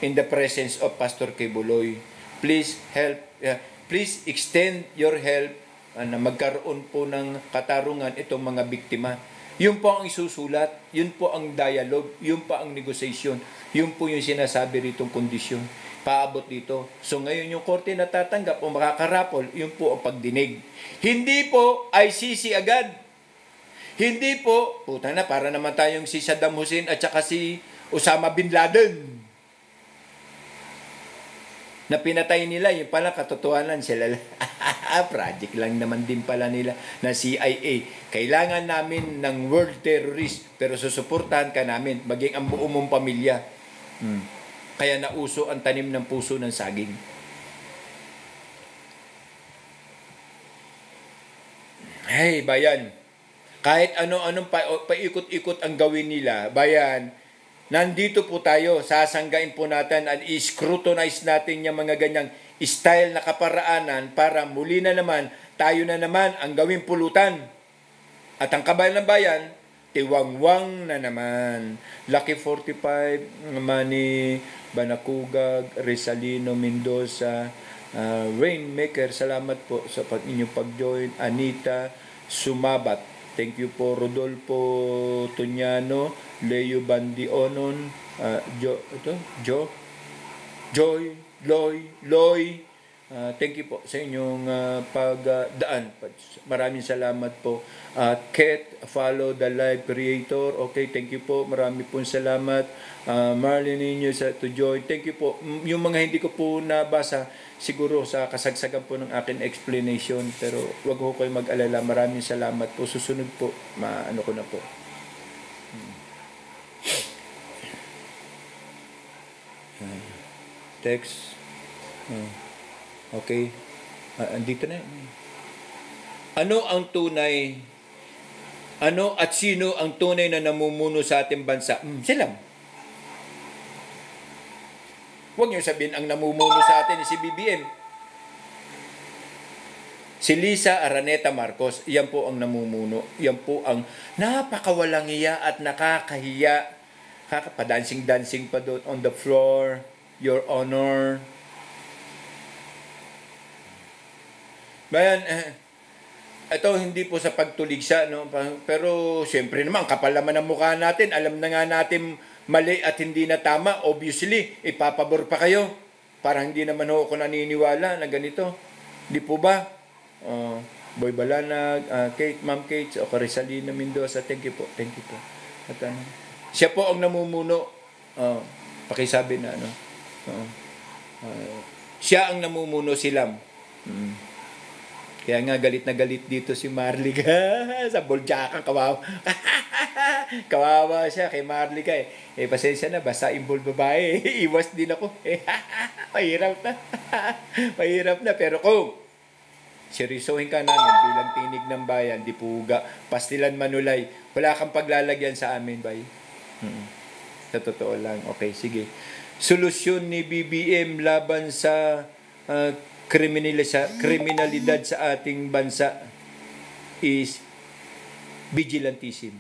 in the presence of Pastor Kibuloy. Please help. Please extend your help na magkaroon po ng katarungan itong mga biktima. Yun po ang isusulat, yun po ang dialogue, yun po ang negotiation, yun po yung sinasabi ritong kondisyon. Paabot dito. So ngayon yung korte natatanggap o makakarapol, yun po ang pagdinig. Hindi po ICC agad. Hindi po, para naman tayong si Saddam Hussein at saka si Osama Bin Laden. Na pinatay nila, yung pala katotohanan sila. Project lang naman din pala nila na CIA. Kailangan namin ng world terrorist, pero susuportahan ka namin, maging ang buong mong pamilya. Kaya nauso ang tanim ng puso ng saging. Hey, bayan. Kahit ano-anong paikot-ikot ang gawin nila, bayan, nandito po tayo, sasanggain po natin at i-scrutinize natin yung mga ganyang style na kaparaanan para muli na naman, tayo na naman ang gawing pulutan. At ang kabayan ng bayan, tiwangwang na naman. Lucky 45, Manny Banacugag, Rizalino Mendoza, Rainmaker, salamat po sa inyong pag-join. Anita Sumabat, thank you po. Rodolfo Tunyano, Leo Bandionon, Loy, thank you po sa inyong pagdaan. Maraming salamat po. Ket, follow the live creator. Okay, thank you po. Marami pong salamat. Marlene ninyo to join. Thank you po. Yung mga hindi ko po nabasa, siguro sa kasagsagan po ng akin explanation. Pero wag ho kayo mag-alala. Maraming salamat po. Susunod po, maano ko na po. Text. Okay. Andito na. Ano ang tunay? Ano at sino ang tunay na namumuno sa ating bansa? Sila. Huwag niyo sabihin ang namumuno sa atin si BBM. Si Lisa Araneta Marcos, yan po ang namumuno. Yan po ang napakawalang iya at nakakahiya. Padancing-dancing pa doon on the floor. Your Honor. Bayan, ito hindi po sa pagtulig siya, no? Pero siyempre naman, kapal naman ang mukha natin. Alam na nga natin mali at hindi na tama. Obviously, ipapabor pa kayo. Parang hindi naman ako naniniwala na ganito. Di po ba? Boy Balanag, Kate, Ma'am Kate, o Rizalino Mendoza, thank you po. At siya po ang namumuno. Pakisabi na, ano? Siya ang namumuno, silam. Kaya nga galit na galit dito si Marlica sa Boljakan, kawawa. Kawawa siya kay Marlica pasensya na, basta imbol babae. Iwas din ako. Mahirap na. Pero kung seryosohin ka namin bilang tinig ng bayan, di puga, pastilan manulay, wala kang paglalagyan sa amin, bay. Sa totoo lang. Okay, sige. Solusyon ni BBM laban sa kriminalidad sa ating bansa is vigilantism.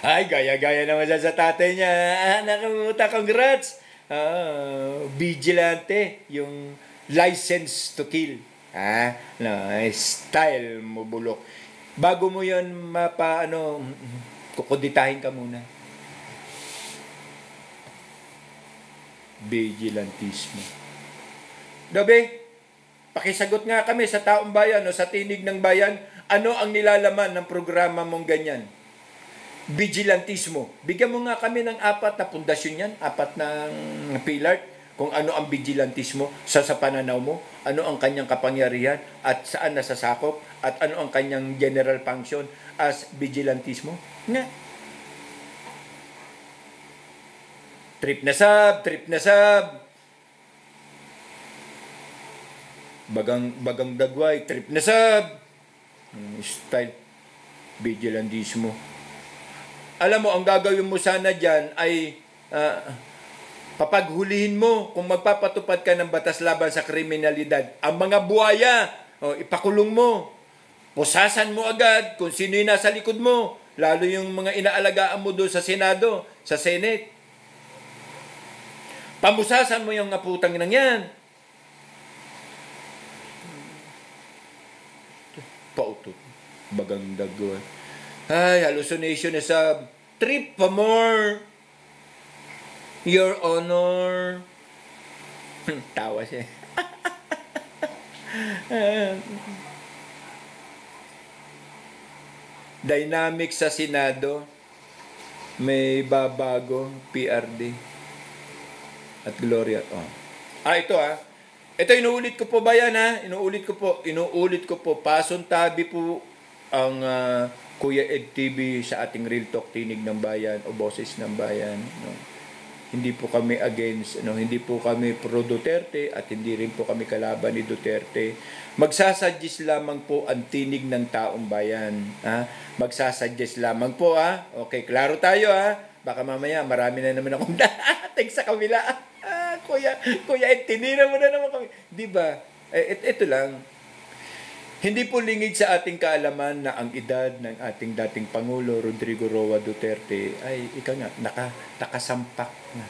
Ay, gaya-gaya naman siya sa tatay niya. Nakamuta, congrats! Vigilante, yung license to kill. Style mo, bulok. Bago mo yan kukuditahin ka muna. Vigilantismo. Dabi, pakisagot nga kami sa taong bayan o sa tinig ng bayan, ano ang nilalaman ng programa mong ganyan? Vigilantismo. Bigyan mo nga kami ng 4 na pundasyon yan, 4 ng pillar, kung ano ang vigilantismo sa pananaw mo, ano ang kanyang kapangyarihan, at saan nasasakop, at ano ang kanyang general function as vigilantismo. Nga. Trip na sab. Bagang dagway, trip na sab. Style vigilantismo. Alam mo, ang gagawin mo sana dyan ay papaghulihin mo kung magpapatupad ka ng batas laban sa kriminalidad. Ang mga buhaya, ipakulong mo. Pusasan mo agad kung sino yung nasa likod mo. Lalo yung mga inaalagaan mo doon sa Senado, sa Senate. Pamusasan mo yung putang nang yan. Pautot. Bagang dagwan. Ay, hallucination na sa trip pa more. Your Honor. Tawa siya. Dynamic sa Senado. May babago. PRD. At Gloria. Ito Ito, inuulit ko po ba yan, Inuulit ko po. Pasuntabi po ang Kuya Ed TV sa ating Real Talk, Tinig ng Bayan o Boses ng Bayan. No? Hindi po kami against, hindi po kami pro Duterte at hindi rin po kami kalaban ni Duterte. Magsasuggest lamang po ang tinig ng taong bayan. Magsasuggest lamang po, Okay, klaro tayo, Baka mamaya marami na naman akong dating sa kabila. Kuya, tinira mo na naman kami. Di ba? Ito lang. Hindi po lingid sa ating kaalaman na ang edad ng ating dating Pangulo Rodrigo Roa Duterte ay nakasampak na,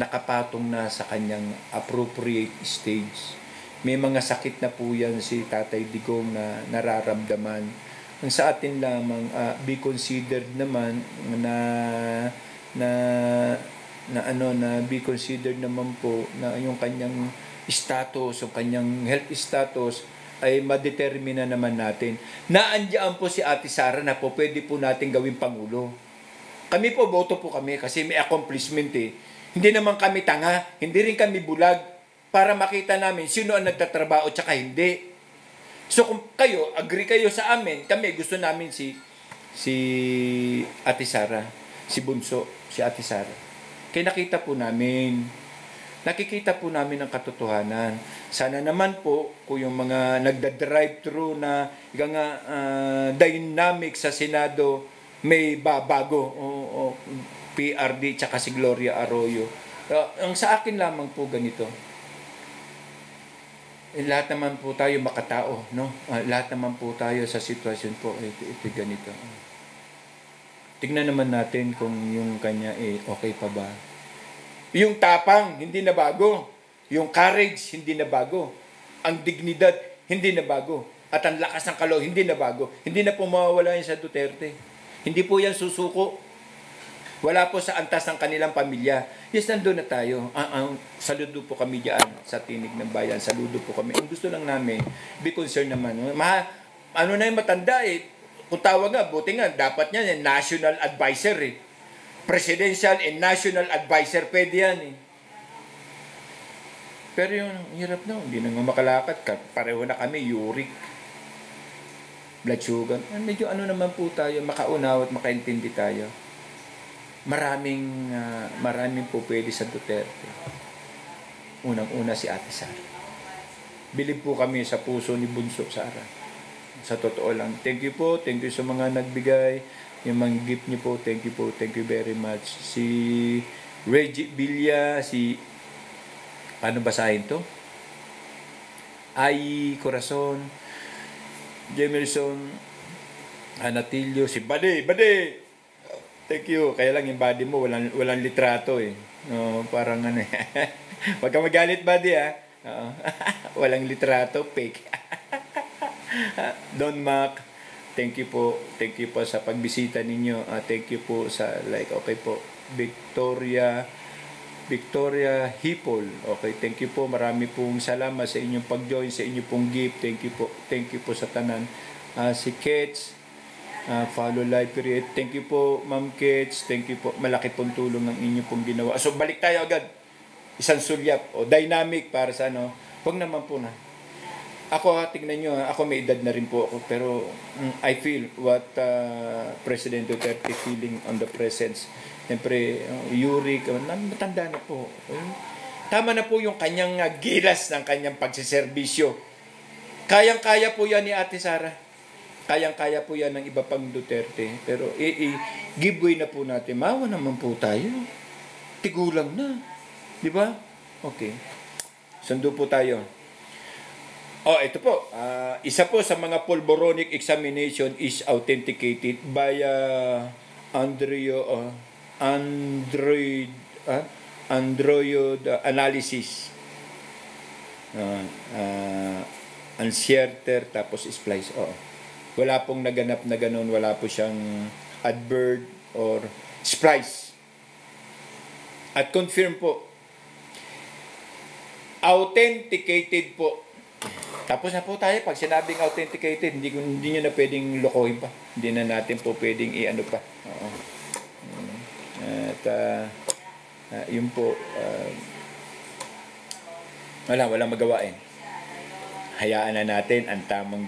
nakapatong na sa kanyang appropriate stage. May mga sakit na po yan si Tatay Digong na nararamdaman. Ang sa atin lamang, be considered naman na be considered naman po na yung kanyang status, yung kanyang health status ay madetermina naman natin. Naandiyan po si Ate Sara na po pwede po natin gawing Pangulo. Kami po, boto po kami kasi may accomplishment eh. Hindi naman kami tanga, hindi rin kami bulag para makita namin sino ang nagtatrabaho tsaka hindi. So kung kayo, agree kayo sa amin, kami gusto namin si Ate Sara, si Bunso, si Ate Sara. Kaya nakita po namin ang katotohanan. Sana naman po, kung yung mga nagda-drive-thru na dynamic sa Senado, may babago. O PRD tsaka si Gloria Arroyo. Ang sa akin lamang po ganito. Lahat naman po tayo makatao, no? Lahat naman po tayo sa sitwasyon po, ito ganito. Tignan naman natin kung yung kanya okay pa ba. Yung tapang, hindi na bago. Yung courage, hindi na bago. Ang dignidad, hindi na bago. At ang lakas ng kaloob, hindi na bago. Hindi na po mawawala yan sa Duterte. Hindi po yan susuko. Wala po sa antas ng kanilang pamilya. Yes, nandun na tayo. Saludo po kami dyan sa Tinig ng Bayan. Saludo po kami. Ang gusto lang namin, be concerned naman. Ano na yung matanda eh. Kung tawag nga, buti nga, dapat niya national advisor eh. Presidential and national advisor, pwede yan eh. Pero yung hirap na, hindi na nga makalakad. Pareho na kami, uric, blood sugar. Medyo ano naman po tayo, makaunaw at makaintindi tayo. Maraming po pwede sa Duterte. Unang-una si Ate Sara. Bilib po kami sa puso ni Bunso Sara. Sa totoo lang. Thank you po. Thank you sa mga nagbigay. Yung mga gift niyo po. Thank you po. Thank you very much. Si Reggie Villa, paano basahin to? Ai Corazon, Jemerson, Anatilio, si Bade. Thank you. Kaya lang yung body mo, walang litrato eh. Parang ano eh. Huwag ka magalit, buddy ha. Walang litrato, fake. Don Mac, thank you po. Thank you po sa pagbisita ninyo. Thank you po sa okay po. Victoria Hipol. Okay, thank you po. Marami pong salamat sa inyong pag-join, sa inyong pong gift. Thank you po. Thank you po sa tanan. Si Kets, follow live period. Thank you po, Ma'am Kets. Thank you po. Malaki pong tulong ng inyo pong ginawa. So, balik tayo agad. Isang sulyap o dynamic para sa ano. Huwag naman po na. Ako, tignan nyo, ako may edad na rin po ako. Pero I feel what President Duterte feeling on the presence. Siyempre, Yuri, matanda na po. Tama na po yung kanyang gilas ng kanyang pagsiservisyo. Kayang-kaya po yan ni Ate Sara. Kayang-kaya po yan ng iba pang Duterte. Pero give way na po natin. Mawa naman po tayo. Tigulang na. Di ba? Okay. Sundo po tayo. Ito po. Isa po sa mga pulboronic examination is authenticated by Android analysis. Uncertain tapos splice. Wala pong naganap na ganun. Wala po siyang advert or splice. At confirm po. Authenticated po. Tapos na po tayo. Pag sinabing authenticated, hindi nyo na pwedeng lokohin pa. Hindi na natin po pwedeng i-ano pa. At yun po. Walang magawain. Hayaan na natin ang tamang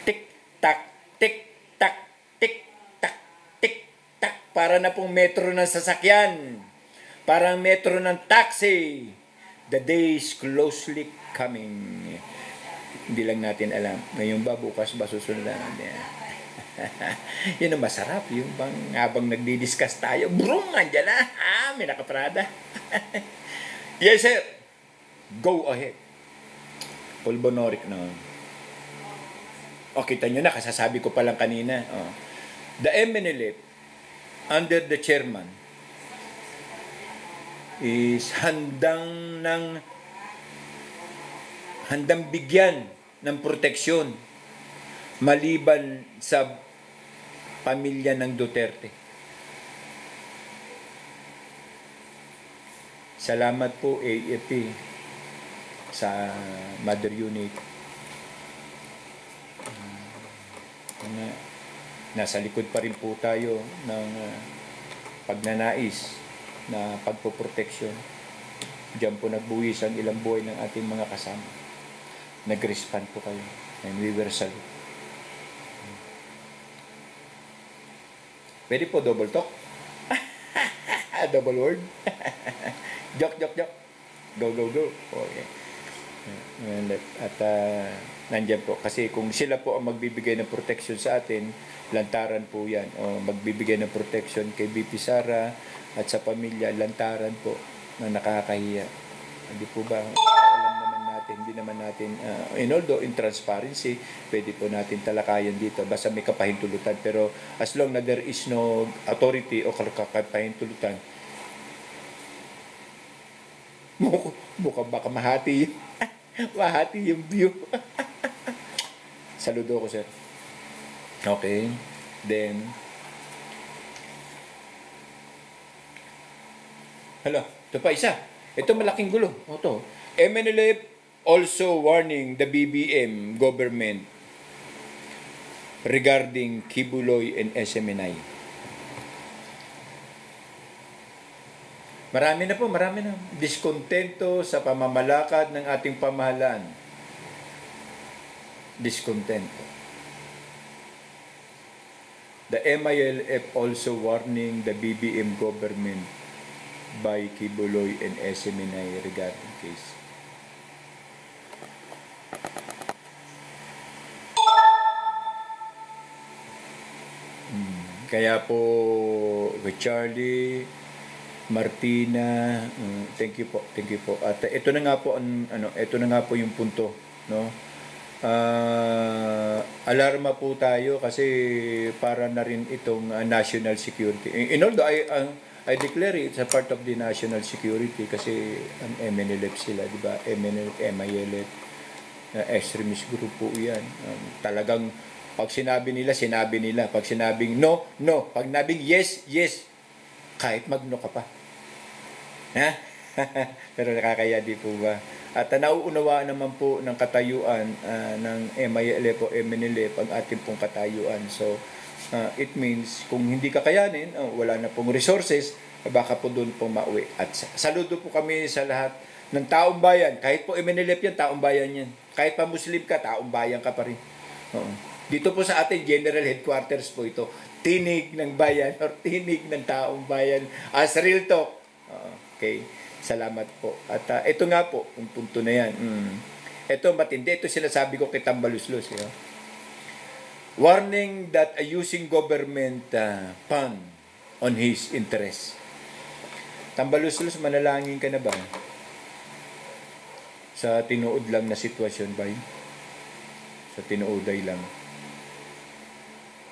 tik-tak, tik-tak, tik-tak, tik-tak. Para na pong metro ng sasakyan. Parang metro ng taxi. The day is closely coming. Hindi lang natin alam. Ngayon ba, bukas ba, susunod na natin. Yun ang masarap. Yung bang habang nagdi-discuss tayo, brum, andyan na. May nakaprada. Yes, sir. Go ahead. Pulmonoric na. O, kita nyo na, kasasabi ko pa lang kanina. O. The MNLF, under the chairman, is handang bigyan ng proteksyon maliban sa pamilya ng Duterte. Salamat po AFP sa Mother Unit. Nasa likod pa rin po tayo ng pagnanais na pagpoproteksyon. Diyan po nagbuwis ang ilang buhay ng ating mga kasama. Nag-respond po kayo. And we were salute. Pwede po double talk? Double word? Joke. Go. Okay. At nandiyan po. Kasi kung sila po ang magbibigay ng protection sa atin, lantaran po yan. O magbibigay ng protection kay BP Sara at sa pamilya, lantaran po na nakakahiya. Hindi po ba? Alam naman natin, hindi naman natin, although in transparency, pwede po natin talakayan dito. Basta may kapahintulutan. Pero as long na there is no authority o kapahintulutan, mukhang baka mahati yung view. Saludo ko, sir. Okay. Then, hala, ito pa isa. Ito malaking gulo. Ito. MNLF also warning the BBM government regarding Kibuloy and SMNI. Marami na. Diskontento sa pamamalakad ng ating pamahalaan. Diskontento. The MILF also warning the BBM government by Kibuloy and SMNI regarding case. Kaya po, Charlie, Martina, thank you po. At ito na nga po yung punto, no? Alarma po tayo kasi para na rin itong national security. In although I declare it's a part of the national security kasi ang MNLF sila, di ba? MNLF, MILF, extremist group po yan. Talagang pag sinabi nila. Pag sinabing no. Pag nabing yes. Kahit magno ka pa. Ha? Pero nakakaya di po ba? At nauunawaan naman po ng katayuan ng MILF o MNLF ang ating pong katayuan. So, it means kung hindi kakayanin, wala na pong resources, baka po doon po mauwi. At saludo po kami sa lahat ng taong bayan. Kahit po MNLF yan, taong bayan yan. Kahit pa Muslim ka, taong bayan ka pa rin. Dito po sa ating general headquarters po ito. Tinig ng bayan or tinig ng taong bayan as real talk. Okay. Salamat po. At ito nga po, yung punto na yan. Ito matindi. Ito sinasabi ko kay Tambaluslos. Warning that using government fund on his interest. Tambaluslos, manalangin ka na ba? Sa tinuod lang na sitwasyon ba yun? Sa tinuuday lang.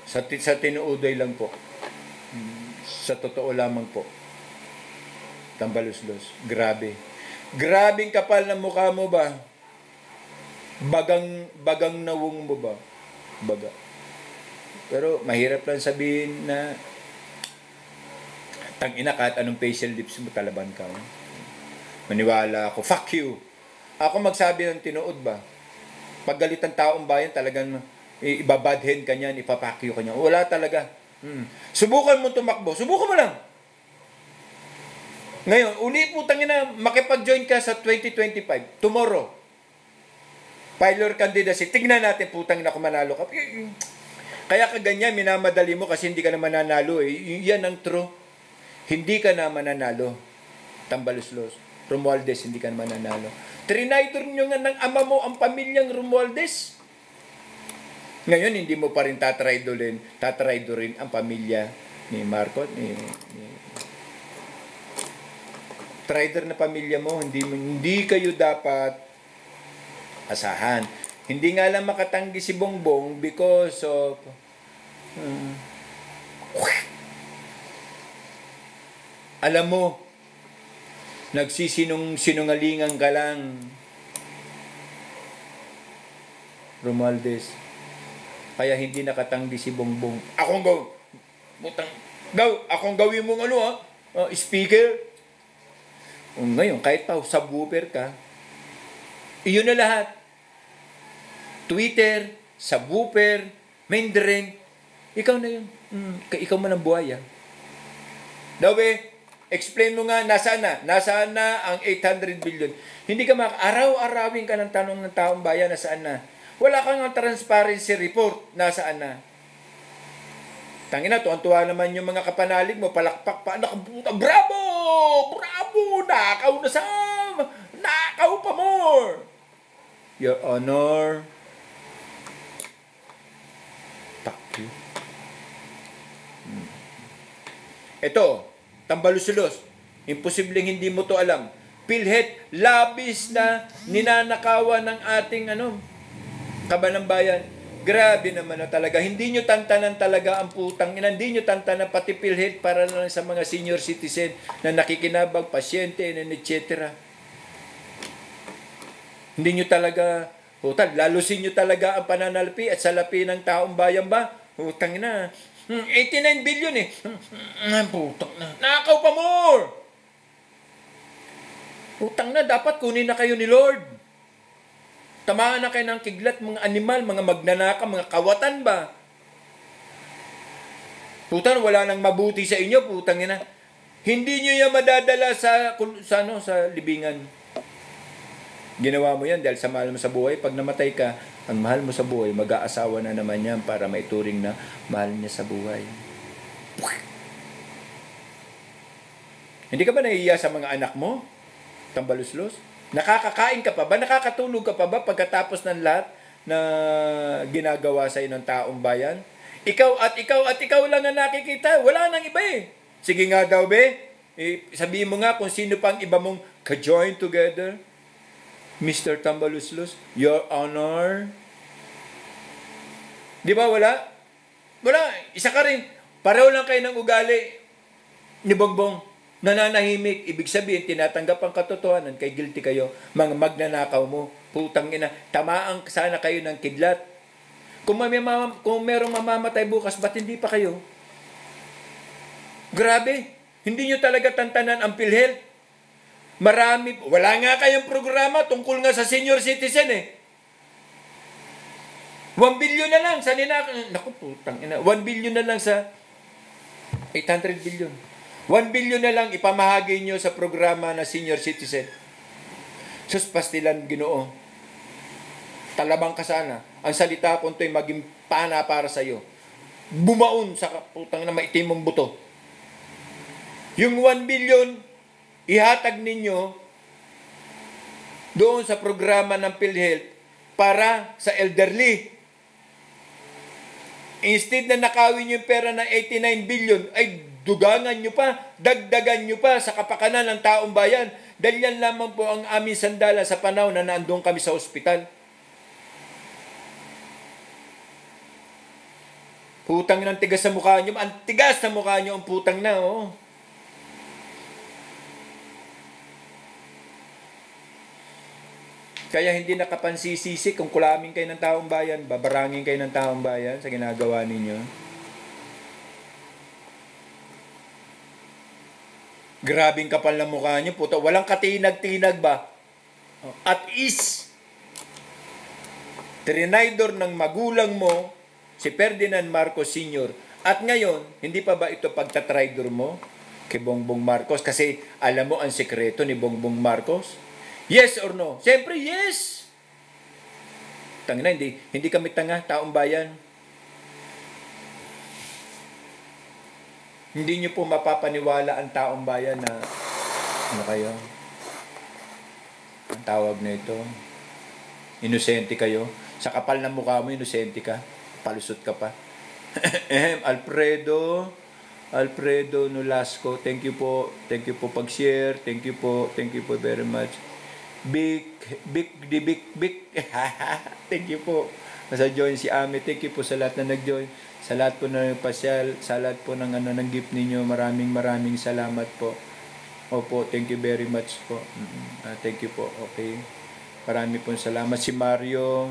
Sa tinuuday lang po. Sa totoo lamang po. Tambaluslos. Grabe. Grabing kapal ng mukha mo ba? Bagang nawong mo ba? Baga. Pero mahirap lang sabihin na tangina kahit anong facial lips mo, talaban ka. Maniwala ako. Fuck you. Ako magsabi ng tinuod ba? Paggalit ang taong bayan, talagang ibabadhen ka niyan, ipapakyo ka niyan. Wala talaga. Subukan mo tumakbo. Subukan mo lang. Ngayon, uli po na makipag-join ka sa 2025. Tomorrow. Pilot candidacy. Tignan natin putang na kung manalo ka. Kaya kaganyan, minamadali mo kasi hindi ka na mananalo. Yan ang true. Hindi ka na mananalo. Tambaluslos. Romualdez, hindi ka na mananalo. Trinidor nyo nga ng ama mo ang pamilyang Romualdez. Ngayon, hindi mo pa rin tatraidorin ang pamilya ni Marcos, traitor na pamilya mo, hindi kayo dapat asahan. Hindi nga lang makatanggi si Bongbong because of alam mo, sinungalingan ka lang, Romualdez. Kaya hindi nakatanggi si Bongbong. Akong gawin mong speaker. Ngayon, kahit pa subwoofer ka, iyon na lahat. Twitter, subwoofer, Mandarin, ikaw na yun. Ikaw man ang buhaya. Dawe, explain mo nga, nasaan na ang 800 billion? Hindi ka araw-arawin ka ng tanong ng taong bayan, nasaan na? Wala kang transparency report, nasaan na? Tangina, tuwan-tuwa naman yung mga kapanalig mo, palakpak pa, nakabuta, bravo! Bravo! Nakaw na Sam! Nakaw pa more! Your Honor, fuck you. Ito, tambalusulos. Imposibleng hindi mo to alam. PhilHealth, labis na ninanakawan ng ating kabanang bayan. Grabe naman na talaga. Hindi nyo tantanan talaga ang putang ina. Hindi nyo tantanan pati PhilHealth para lang sa mga senior citizen na nakikinabang, pasyente, etc. Hindi nyo talaga, lalusin nyo talaga ang pananalapi at salapi ng taong bayan ba? Putang ina. 89 billion eh. Putang na. Nakaw pa more! Putang na, dapat kunin na kayo ni Lord. Tamaan na kayo ng kidlat, mga animal, mga magnanaka, mga kawatan ba? Putang, wala nang mabuti sa inyo, putang ina. Hindi nyo yan madadala sa libingan. Ginawa mo yan dahil sa mahal mo sa buhay. Pag namatay ka, ang mahal mo sa buhay, mag-aasawa na naman yan para maituring na mahal niya sa buhay. Hindi ka ba nahihiya sa mga anak mo? Tambaluslos? Nakakakain ka pa ba? Nakakatulog ka pa ba pagkatapos ng lahat na ginagawa sa ng taong bayan? Ikaw at ikaw lang ang nakikita. Wala nang iba eh. Sige nga daw be, sabihin mo nga kung sino pang iba mong ka-join together. Mr. Tambaluslos, Your Honor. Di ba wala? Wala. Isa ka rin. Pareho lang kayo ng ugali ni Bongbong. Nananahimik. Ibig sabihin, tinatanggap ang katotohanan. Kay guilty kayo. Mga magnanakaw mo. Putang ina. Tamaan sana kayo ng kidlat. Kung merong mamamatay bukas, ba't hindi pa kayo? Grabe. Hindi nyo talaga tantanan ang PhilHealth. Wala nga kayong programa tungkol nga sa senior citizen eh. 1 billion na lang sa naku putang ina. 1 billion na lang sa 800 billion. 1 billion na lang ipamahagi nyo sa programa na senior citizen. Sus, pastilan Ginoo. Talabang ka sana. Ang salita ko to'y maging pana para sa iyo. Bumaon sa putang na maitim mong buto. Yung 1 billion ihatag ninyo doon sa programa ng PhilHealth para sa elderly. Instead na nakawin yung pera ng 89 billion, ay dugangan nyo pa, dagdagan nyo pa sa kapakanan ng taong bayan. Dahil yan lamang po ang aming sandala sa panahon na naandun kami sa ospital. Putang ng tigas sa mukha nyo. Ang tigas sa mukha nyo ang putang na, oh. Kaya hindi nakapansisisi kung kulaming kayo ng taong bayan, babarangin kayo ng taong bayan sa ginagawa ninyo. Grabing kapal ng mukha nyo, puto. Walang katinag-tinag ba? At is, trinaydor ng magulang mo, si Ferdinand Marcos Sr. At ngayon, hindi pa ba ito pagtatraydor mo kay Bongbong Marcos? Kasi alam mo ang sekreto ni Bongbong Marcos? Yes or no? Siyempre, yes! Tangina, hindi kami tanga, taong bayan. Hindi nyo po mapapaniwala ang taong bayan na, ano kayo? Ang tawag na ito, inosente kayo. Sa kapal ng mukha mo, inosente ka. Palusot ka pa. Alfredo Nolasco, thank you po pag-share. Thank you po very much. Bik. Thank you po. Sa join si Ami. Thank you po sa lahat na nag-join. Sa lahat po na nagpasyal, sa lahat po ng ng gift ninyo. Maraming salamat po. Opo, thank you very much po. Thank you po. Okay. Marami po salamat. Si Mario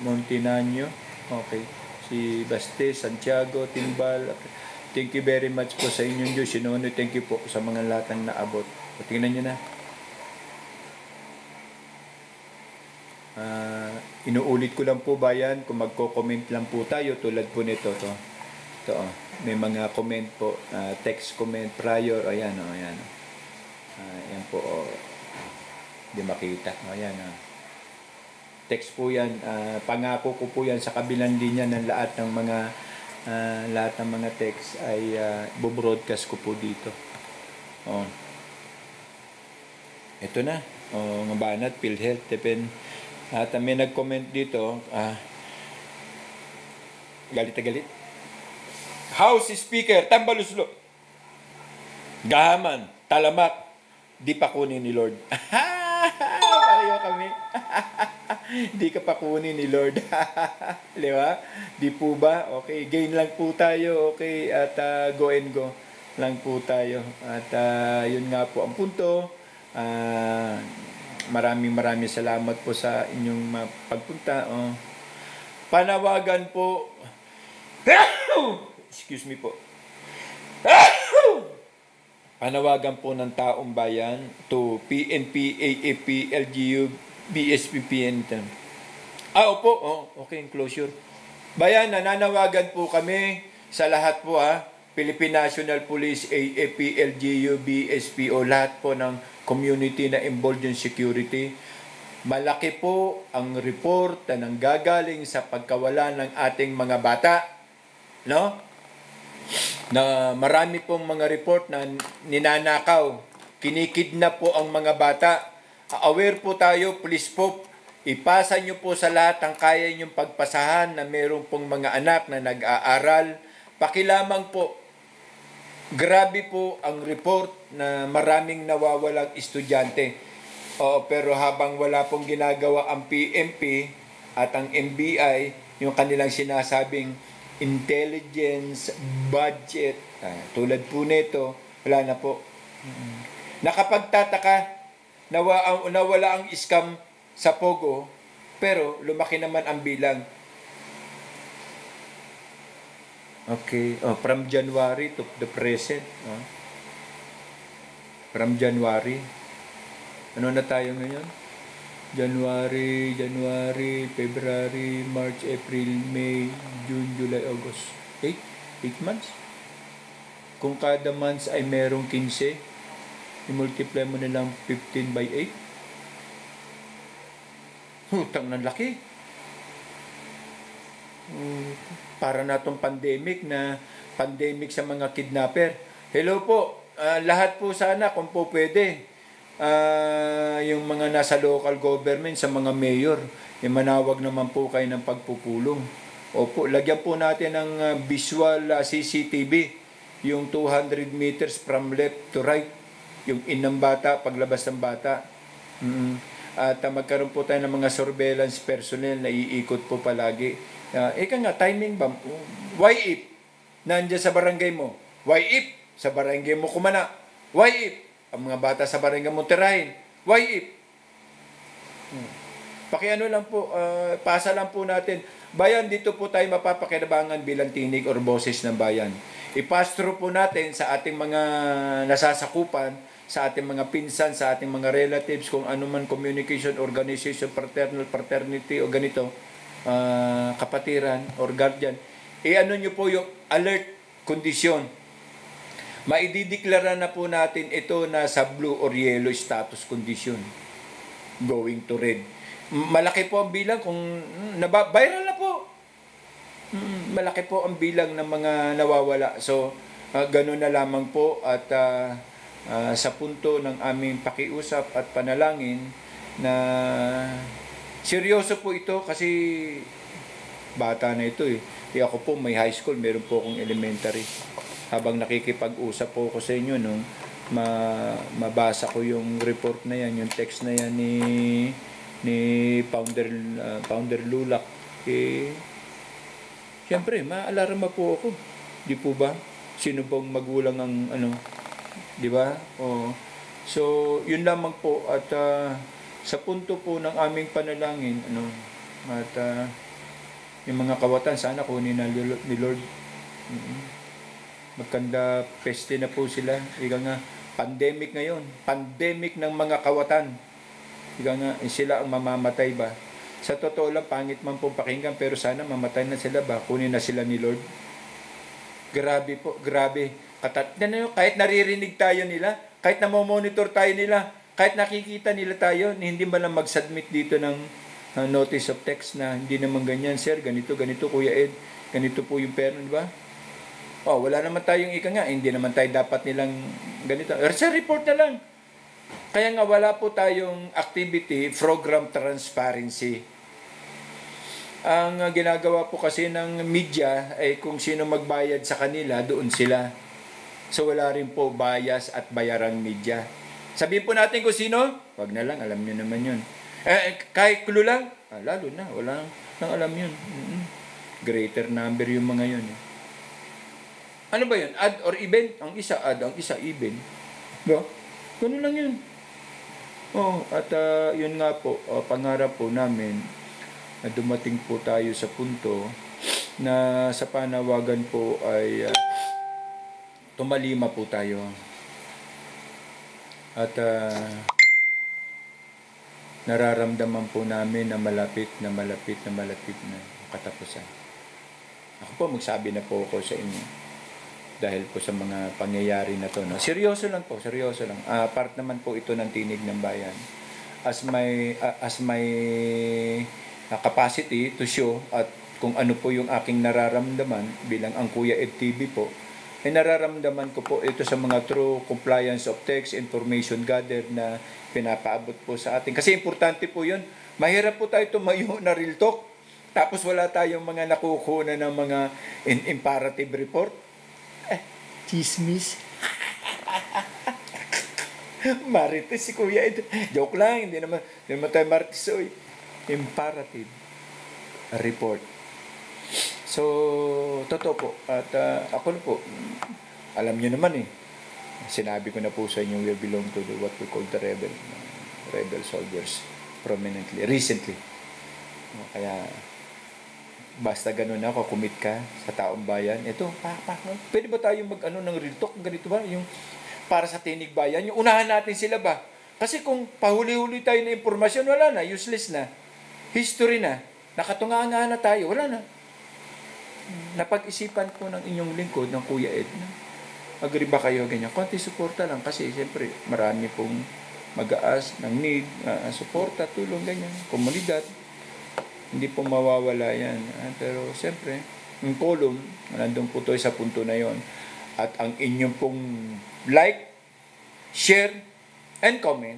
Montinano. Okay. Si Baste, Santiago, Timbal. Okay. Thank you very much po sa inyong Diyos. Sinono, thank you po sa mga lahat ng naabot. O, tingnan nyo na. Inuulit ko lang po ba yan? Kung magko-comment lang po tayo, tulad po nito. Ito, may mga comment po. Text comment prior. Ayan, ayan. Ayan po. Hindi makita. Ayan. Text po yan. Pangako ko po yan sa kabilang linya ng lahat ng mga text ay bo-broadcast ko po dito. Ito na. Nga banat, PhilHealth, depend. At may nag-comment dito, galit na galit. House Speaker, Tambaluslo. Gahaman, Talamak, di pa kunin ni Lord. Pareho kami. Di ka pa kunin ni Lord. Di ba? Di po ba? Okay, gain lang po tayo. Okay, at go and go lang po tayo. At yun nga po ang punto. Maraming salamat po sa inyong pagpunta. Panawagan po. Excuse me po. Panawagan po ng taong bayan to PNP, AAP, LGU, BSP, PNTM. Opo. Okay, closure. Bayan, nananawagan po kami sa lahat po Philippine National Police, AAP, LGU, BSP o lahat po ng community na involved in security. Malaki po ang report na nanggagaling sa pagkawala ng ating mga bata. No? Na marami pong mga report na ninanakaw, kinikidnap po ang mga bata. Aware po tayo, please po, ipasa nyo po sa lahat ang kaya nyong pagpasahan na meron pong mga anak na nag-aaral. Pakilamang po, grabe po ang report na maraming nawawalang estudyante. Pero habang wala pong ginagawa ang PNP at ang NBI, yung kanilang sinasabing intelligence, budget, tulad po nito, wala na po. Nakapagtataka, nawala ang scam sa Pogo, pero lumaki naman ang bilang. Okay, from January to the present. From January. Ano na tayo ngayon? January, February, March, April, May, June, July, August. 8 months. Kung kada months ay merong 15, i-multiply mo na lang 15 by 8. Hutang ng laki. Para na itong pandemic sa mga kidnapper. Hello po, lahat po sana kung po pwede, yung mga nasa local government, sa mga mayor, manawag naman po kayo ng pagpupulong. Opo, lagyan po natin ng visual CCTV, yung 200 meters from left to right, yung in ng bata, paglabas ng bata. At magkaroon po tayo ng mga surveillance personnel na iikot po palagi. Timing bomb. Why if nandiyan sa barangay mo? Why if sa barangay mo kumana? Why if ang mga bata sa barangay mo tirahin? Why if? Pakiano lang po, pasa lang po natin. Bayan, dito po tayo mapapakinabangan bilang tinig or boses ng bayan. I-pass through po natin sa ating mga nasasakupan, sa ating mga pinsan, sa ating mga relatives, kung ano man communication, organization, fraternity o ganito, kapatiran or guardian, ano nyo po yung alert condition. Maidideklara na po natin ito na sa blue or yellow status condition, going to red. Malaki po ang bilang kung viral na po. Malaki po ang bilang ng mga nawawala. So ganun na lamang po. At sa punto ng aming pakiusap at panalangin na seryoso po ito, kasi bata na ito eh. Ako po may high school, meron po akong elementary. Habang nakikipag-usap po ako sa inyo nung mabasa ko yung report na yan, yung text na yan ni Founder Lulak. Siyempre, maalarma po ako. Di po ba? Sino bang magulang ang di ba? So, yun lamang po. At sa punto po ng aming panalangin, at yung mga kawatan, sana kunin na ni Lord. Magkanda peste na po sila. Ika nga, pandemic ngayon. Pandemic ng mga kawatan. Ika nga, sila ang mamamatay ba? Sa totoo lang, pangit man po pakinggan, pero sana mamatay na sila ba? Kunin na sila ni Lord. Grabe po, grabe. Kahit naririnig tayo nila, kahit namomonitor tayo nila, kahit nakikita nila tayo, hindi ba lang mag-submit dito ng notice of text na hindi naman ganyan, sir, ganito, Kuya Ed, ganito po yung pera, di ba? Wala naman tayong hindi naman tayo dapat nilang ganito. Sa report na lang. Kaya nga wala po tayong activity, program transparency. Ang ginagawa po kasi ng media ay kung sino magbayad sa kanila, doon sila. So wala rin po bias at bayarang media. Sabihin po natin kung sino, wag na lang, alam niyo naman yun. Kahit clue lang, lalo na, wala nang alam yun. Greater number yung mga yun. Ano ba yun? Add or even? Ang isa add, ang isa even. Diba? Ganun lang yun. At yun nga po, pangarap po namin na dumating po tayo sa punto na sa panawagan po ay tumalima po tayo. At nararamdaman po namin na malapit na katapusan. Ako po, magsabi na po ako sa inyo. Dahil po sa mga pangyayari na to. Seryoso lang. Part naman po ito ng Tinig ng Bayan. As my capacity to show at kung ano po yung aking nararamdaman bilang ang Kuya Ed TV po, ay nararamdaman ko po ito sa mga true compliance of text, information gathered na pinapaabot po sa atin. Kasi importante po yun. Mahirap po tayo tumayo na real talk. Tapos wala tayong mga nakukuha ng mga imperative report. Chismis. Marites si Kuya Ed. Joke lang, hindi naman tayo marites. Imperative report. So, totoo po. At ako na po, alam nyo naman sinabi ko na po sa inyo, we belong to what we call the rebel soldiers prominently, recently. Kaya, basta ganun ako, commit ka sa taong bayan. Ito, pwede ba tayo ng real talk? Ganito ba? Yung para sa Tinig Bayan, yung unahan natin sila ba? Kasi kung pahuli-huli tayo na impormasyon, wala na, useless na. History na. Nakatunga-nga na tayo, wala na. Napag-isipan po ng inyong lingkod, ng Kuya Ed, agree ba kayo ganyan? Konti suporta lang kasi siyempre marami pong mag-aas ng need, suporta, tulong, ganyan, komunidad. Hindi po mawawala yan. Pero siyempre, yung column, nandun po tayo sa punto na yon. At ang inyong pong like, share, and comment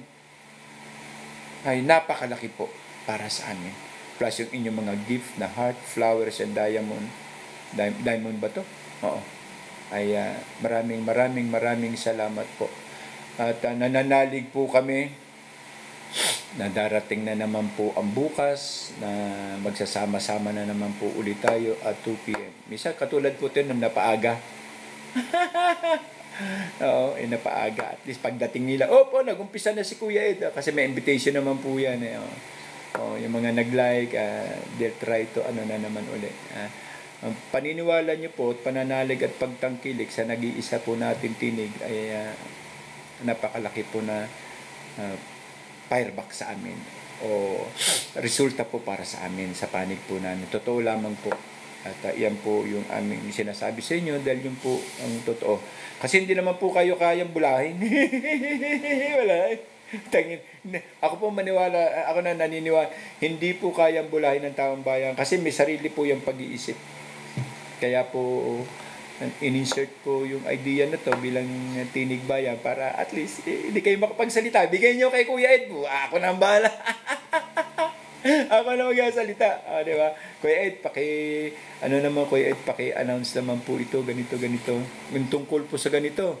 ay napakalaki po para sa amin. Plus yung inyong mga gift na heart, flowers, and diamond. Diamond ba to? Oo. Ay maraming salamat po. At nananalig po kami na darating na naman po ang bukas, na magsasama-sama na naman po ulit tayo at 2 p.m. Misa katulad po ito nung napaaga. Oo, napaaga. At least pagdating nila, nag-umpisa na si Kuya Ed. Kasi may invitation naman po yan. Yung mga nag-like, they'll try to na naman ulit. Ang paniniwala nyo po at pananalig at pagtangkilik sa nag-iisa po natin Tinig ay napakalaki po na fireback sa amin o resulta po para sa amin sa panig po namin. Totoo lamang po. At iyan po yung aming sinasabi sa inyo dahil yun po ang totoo. Kasi hindi naman po kayo kayang bulahin. Wala. Ako po naniniwala, hindi po kayang bulahin ng taong bayan kasi may sarili po yung pag-iisip. Kaya po in-insert ko yung idea na to bilang Tinig Bayan para at least hindi kayo makapagsalita. Bigay nyo kay Kuya Ed. Ako na ang bahala. Ako na magsasalita. Di ba? Kuya Ed, Kuya Ed, paki-announce naman po ito, ganito. Yung tungkol po sa ganito.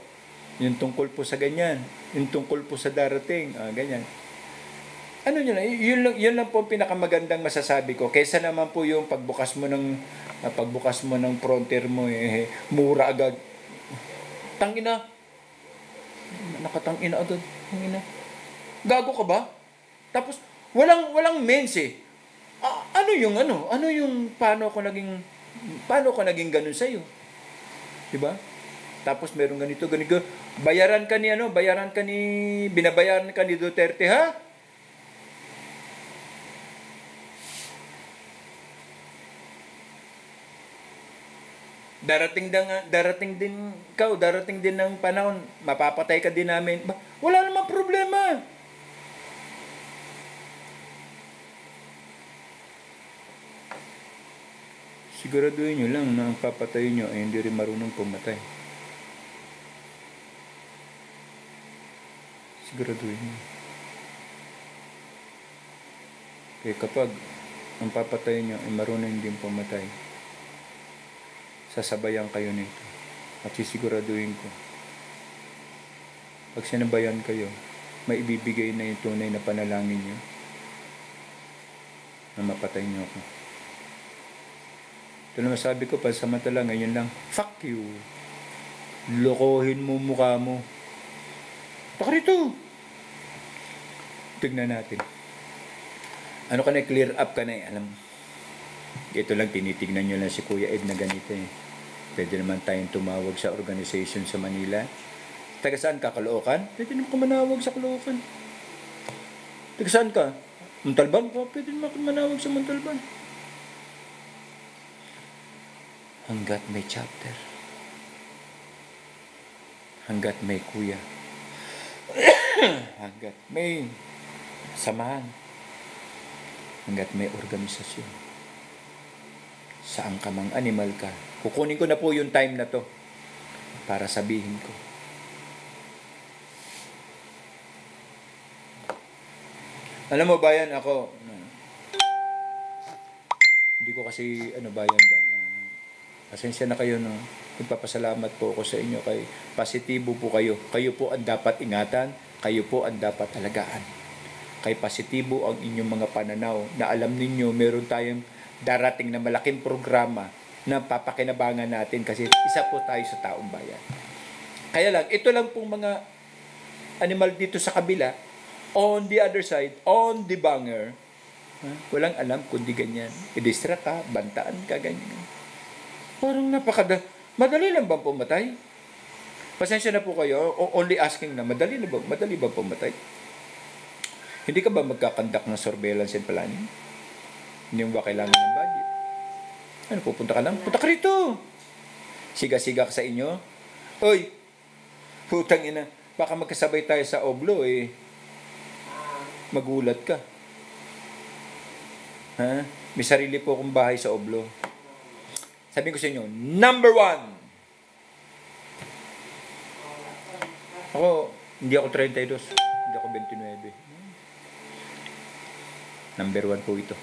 Yung tungkol po sa ganyan. Yung tungkol po sa darating. Ganyan. Ano nyo lang, yun lang po ang pinakamagandang masasabi ko. Kaysa naman po yung pagbukas mo ng frontier mo, mura agad. Tangina. Nakatangina agad. Tangina. Gago ka ba? Tapos, walang mense eh. Ano yung paano ko naging ganun sa'yo? Diba? Tapos meron ganito. Binabayaran ka ni Duterte, ha? Darating din ng panahon, mapapatay ka din namin. Wala namang problema. Siguraduhin nyo lang na ang papatay nyo ay hindi rin marunong pumatay. Siguraduhin nyo. Kaya kapag ang papatay nyo ay marunong din pumatay, sasabayan kayo nito. At sisiguraduhin ko, pag sinabayan kayo, maibibigay na yung tunay na panalangin nyo na mapatay nyo ako. Ito na masabi ko, pansamantala, ngayon lang, fuck you. Lokohin mo mukha mo. Baka rito. Tignan natin. Ano ka na, clear up ka na alam. Ito lang, tinitignan nyo lang si Kuya Ed na ganito Pwede naman tayong tumawag sa organization sa Manila. Taga saan ka? Caloocan? Pwede naman ka manawag sa Caloocan. Taga saan ka? Montalban? Pwede naman ka manawag sa Montalban. Hanggat may chapter. Hanggat may kuya. Hanggat may samahan. Hanggat may organisasyon. Saan ka mang animal ka. Kukunin ko na po yung time na to para sabihin ko. Alam mo, bayan, ako, hindi ko kasi, bayan ba, pasensya na kayo, no? Nagpapasalamat po ako sa inyo kay positibo po kayo. Kayo po ang dapat ingatan, kayo po ang dapat alagaan. Kay positibo ang inyong mga pananaw na alam ninyo meron tayong darating na malaking programa na papakinabangan natin kasi isa po tayo sa taong bayan. Kaya lang, ito lang pong mga animal dito sa kabila, on the other side, on the banger, walang alam kundi ganyan. I-distract ka, bantaan ka, ganyan. Parang madali lang bang pumatay? Pasensya na po kayo, only asking na, madali ba pumatay? Hindi ka ba magkakandak ng surveillance and planning? Hindi mo ba kailangan ng budget? Ano, pupunta ka lang? Punta ka rito! Siga-siga ka sa inyo? Oy! Putang ina, baka magkasabay tayo sa oblo magulat ka. Ha? May sarili po akong bahay sa oblo. Sabi ko sa inyo, number 1. Hindi ako 32. Hindi ako 29. Number 1 po ito.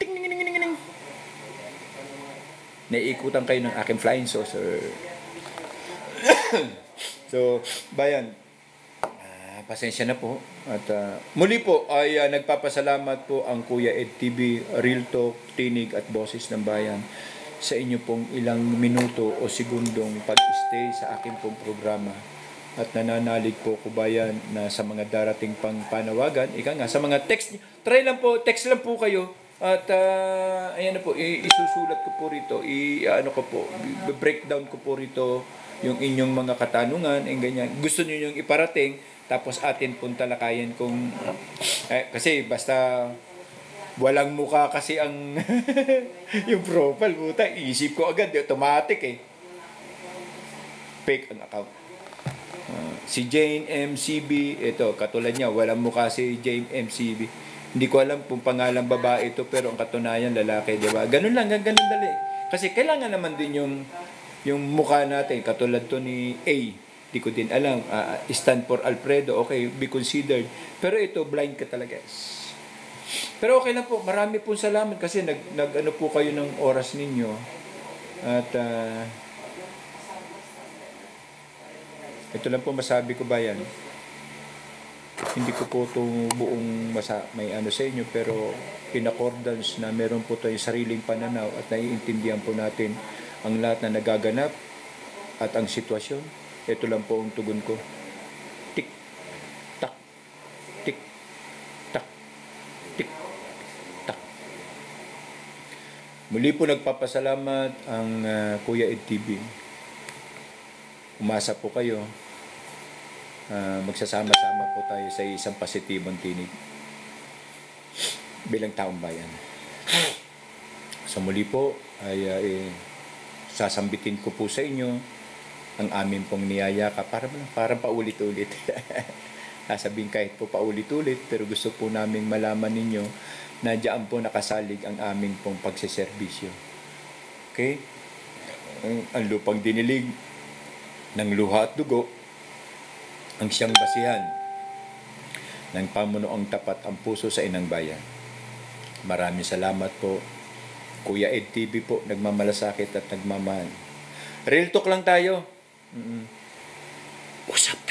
Ting-ning-ning-ning-ning. Naiikutan kayo ng aking flying saucer. So, bayan, pasensya na po. At muli po ay nagpapasalamat po ang Kuya Ed TV, Real Talk, Tinig at Boses ng Bayan sa inyo pong ilang minuto o segundong pag-stay sa aking pong programa. At nananalig po ko bayan na sa mga darating pang panawagan, sa mga text, text lang po kayo. At ayan na po, isusulat ko po rito, breakdown ko po rito yung inyong mga katanungan, ganyan. Gusto niyo yung iparating, tapos atin pong talakayin kung kasi basta walang mukha kasi ang yung profile, puta, isip ko agad, automatic fake ang account. Si Jane MCB, ito, katulad niya, walang mukha si Jane MCB. Hindi ko alam kung pangalan babae ito, pero ang katunayan lalaki, di ba? Ganun lang, ganun dali. Kasi kailangan naman din yung mukha natin, katulad to ni A. Di ko din alam. Stand for Alfredo, okay, be considered. Pero ito, blind ka talaga. Pero okay lang po, marami pong salamat kasi nag po kayo ng oras ninyo. At Ito lang po masabi ko, bayan. Hindi ko po itong buong may ano sa inyo, pero in accordance na meron po tayong sariling pananaw at naiintindihan po natin ang lahat na nagaganap at ang sitwasyon. Ito lang po ang tugon ko. Tik, tak, tik, tak, tik, tak. Muli po nagpapasalamat ang Kuya Ed TV. Umasa po kayo. Magsasama-sama po tayo sa isang positibong tinig bilang taong bayan. So muli po ay sasambitin ko po sa inyo ang amin pong niyayaka para paulit-ulit. Sasabihin kahit po paulit-ulit, pero gusto po naming malaman ninyo na diyan po nakasalig ang aming pong pagseserbisyo. Okay? Ang lupang dinilig ng luha at dugo ang siyang basihan ng pamunuang tapat ang puso sa inang bayan. Maraming salamat po. Kuya Ed TV po, nagmamalasakit at nagmamahal. Real talk lang tayo. Usap.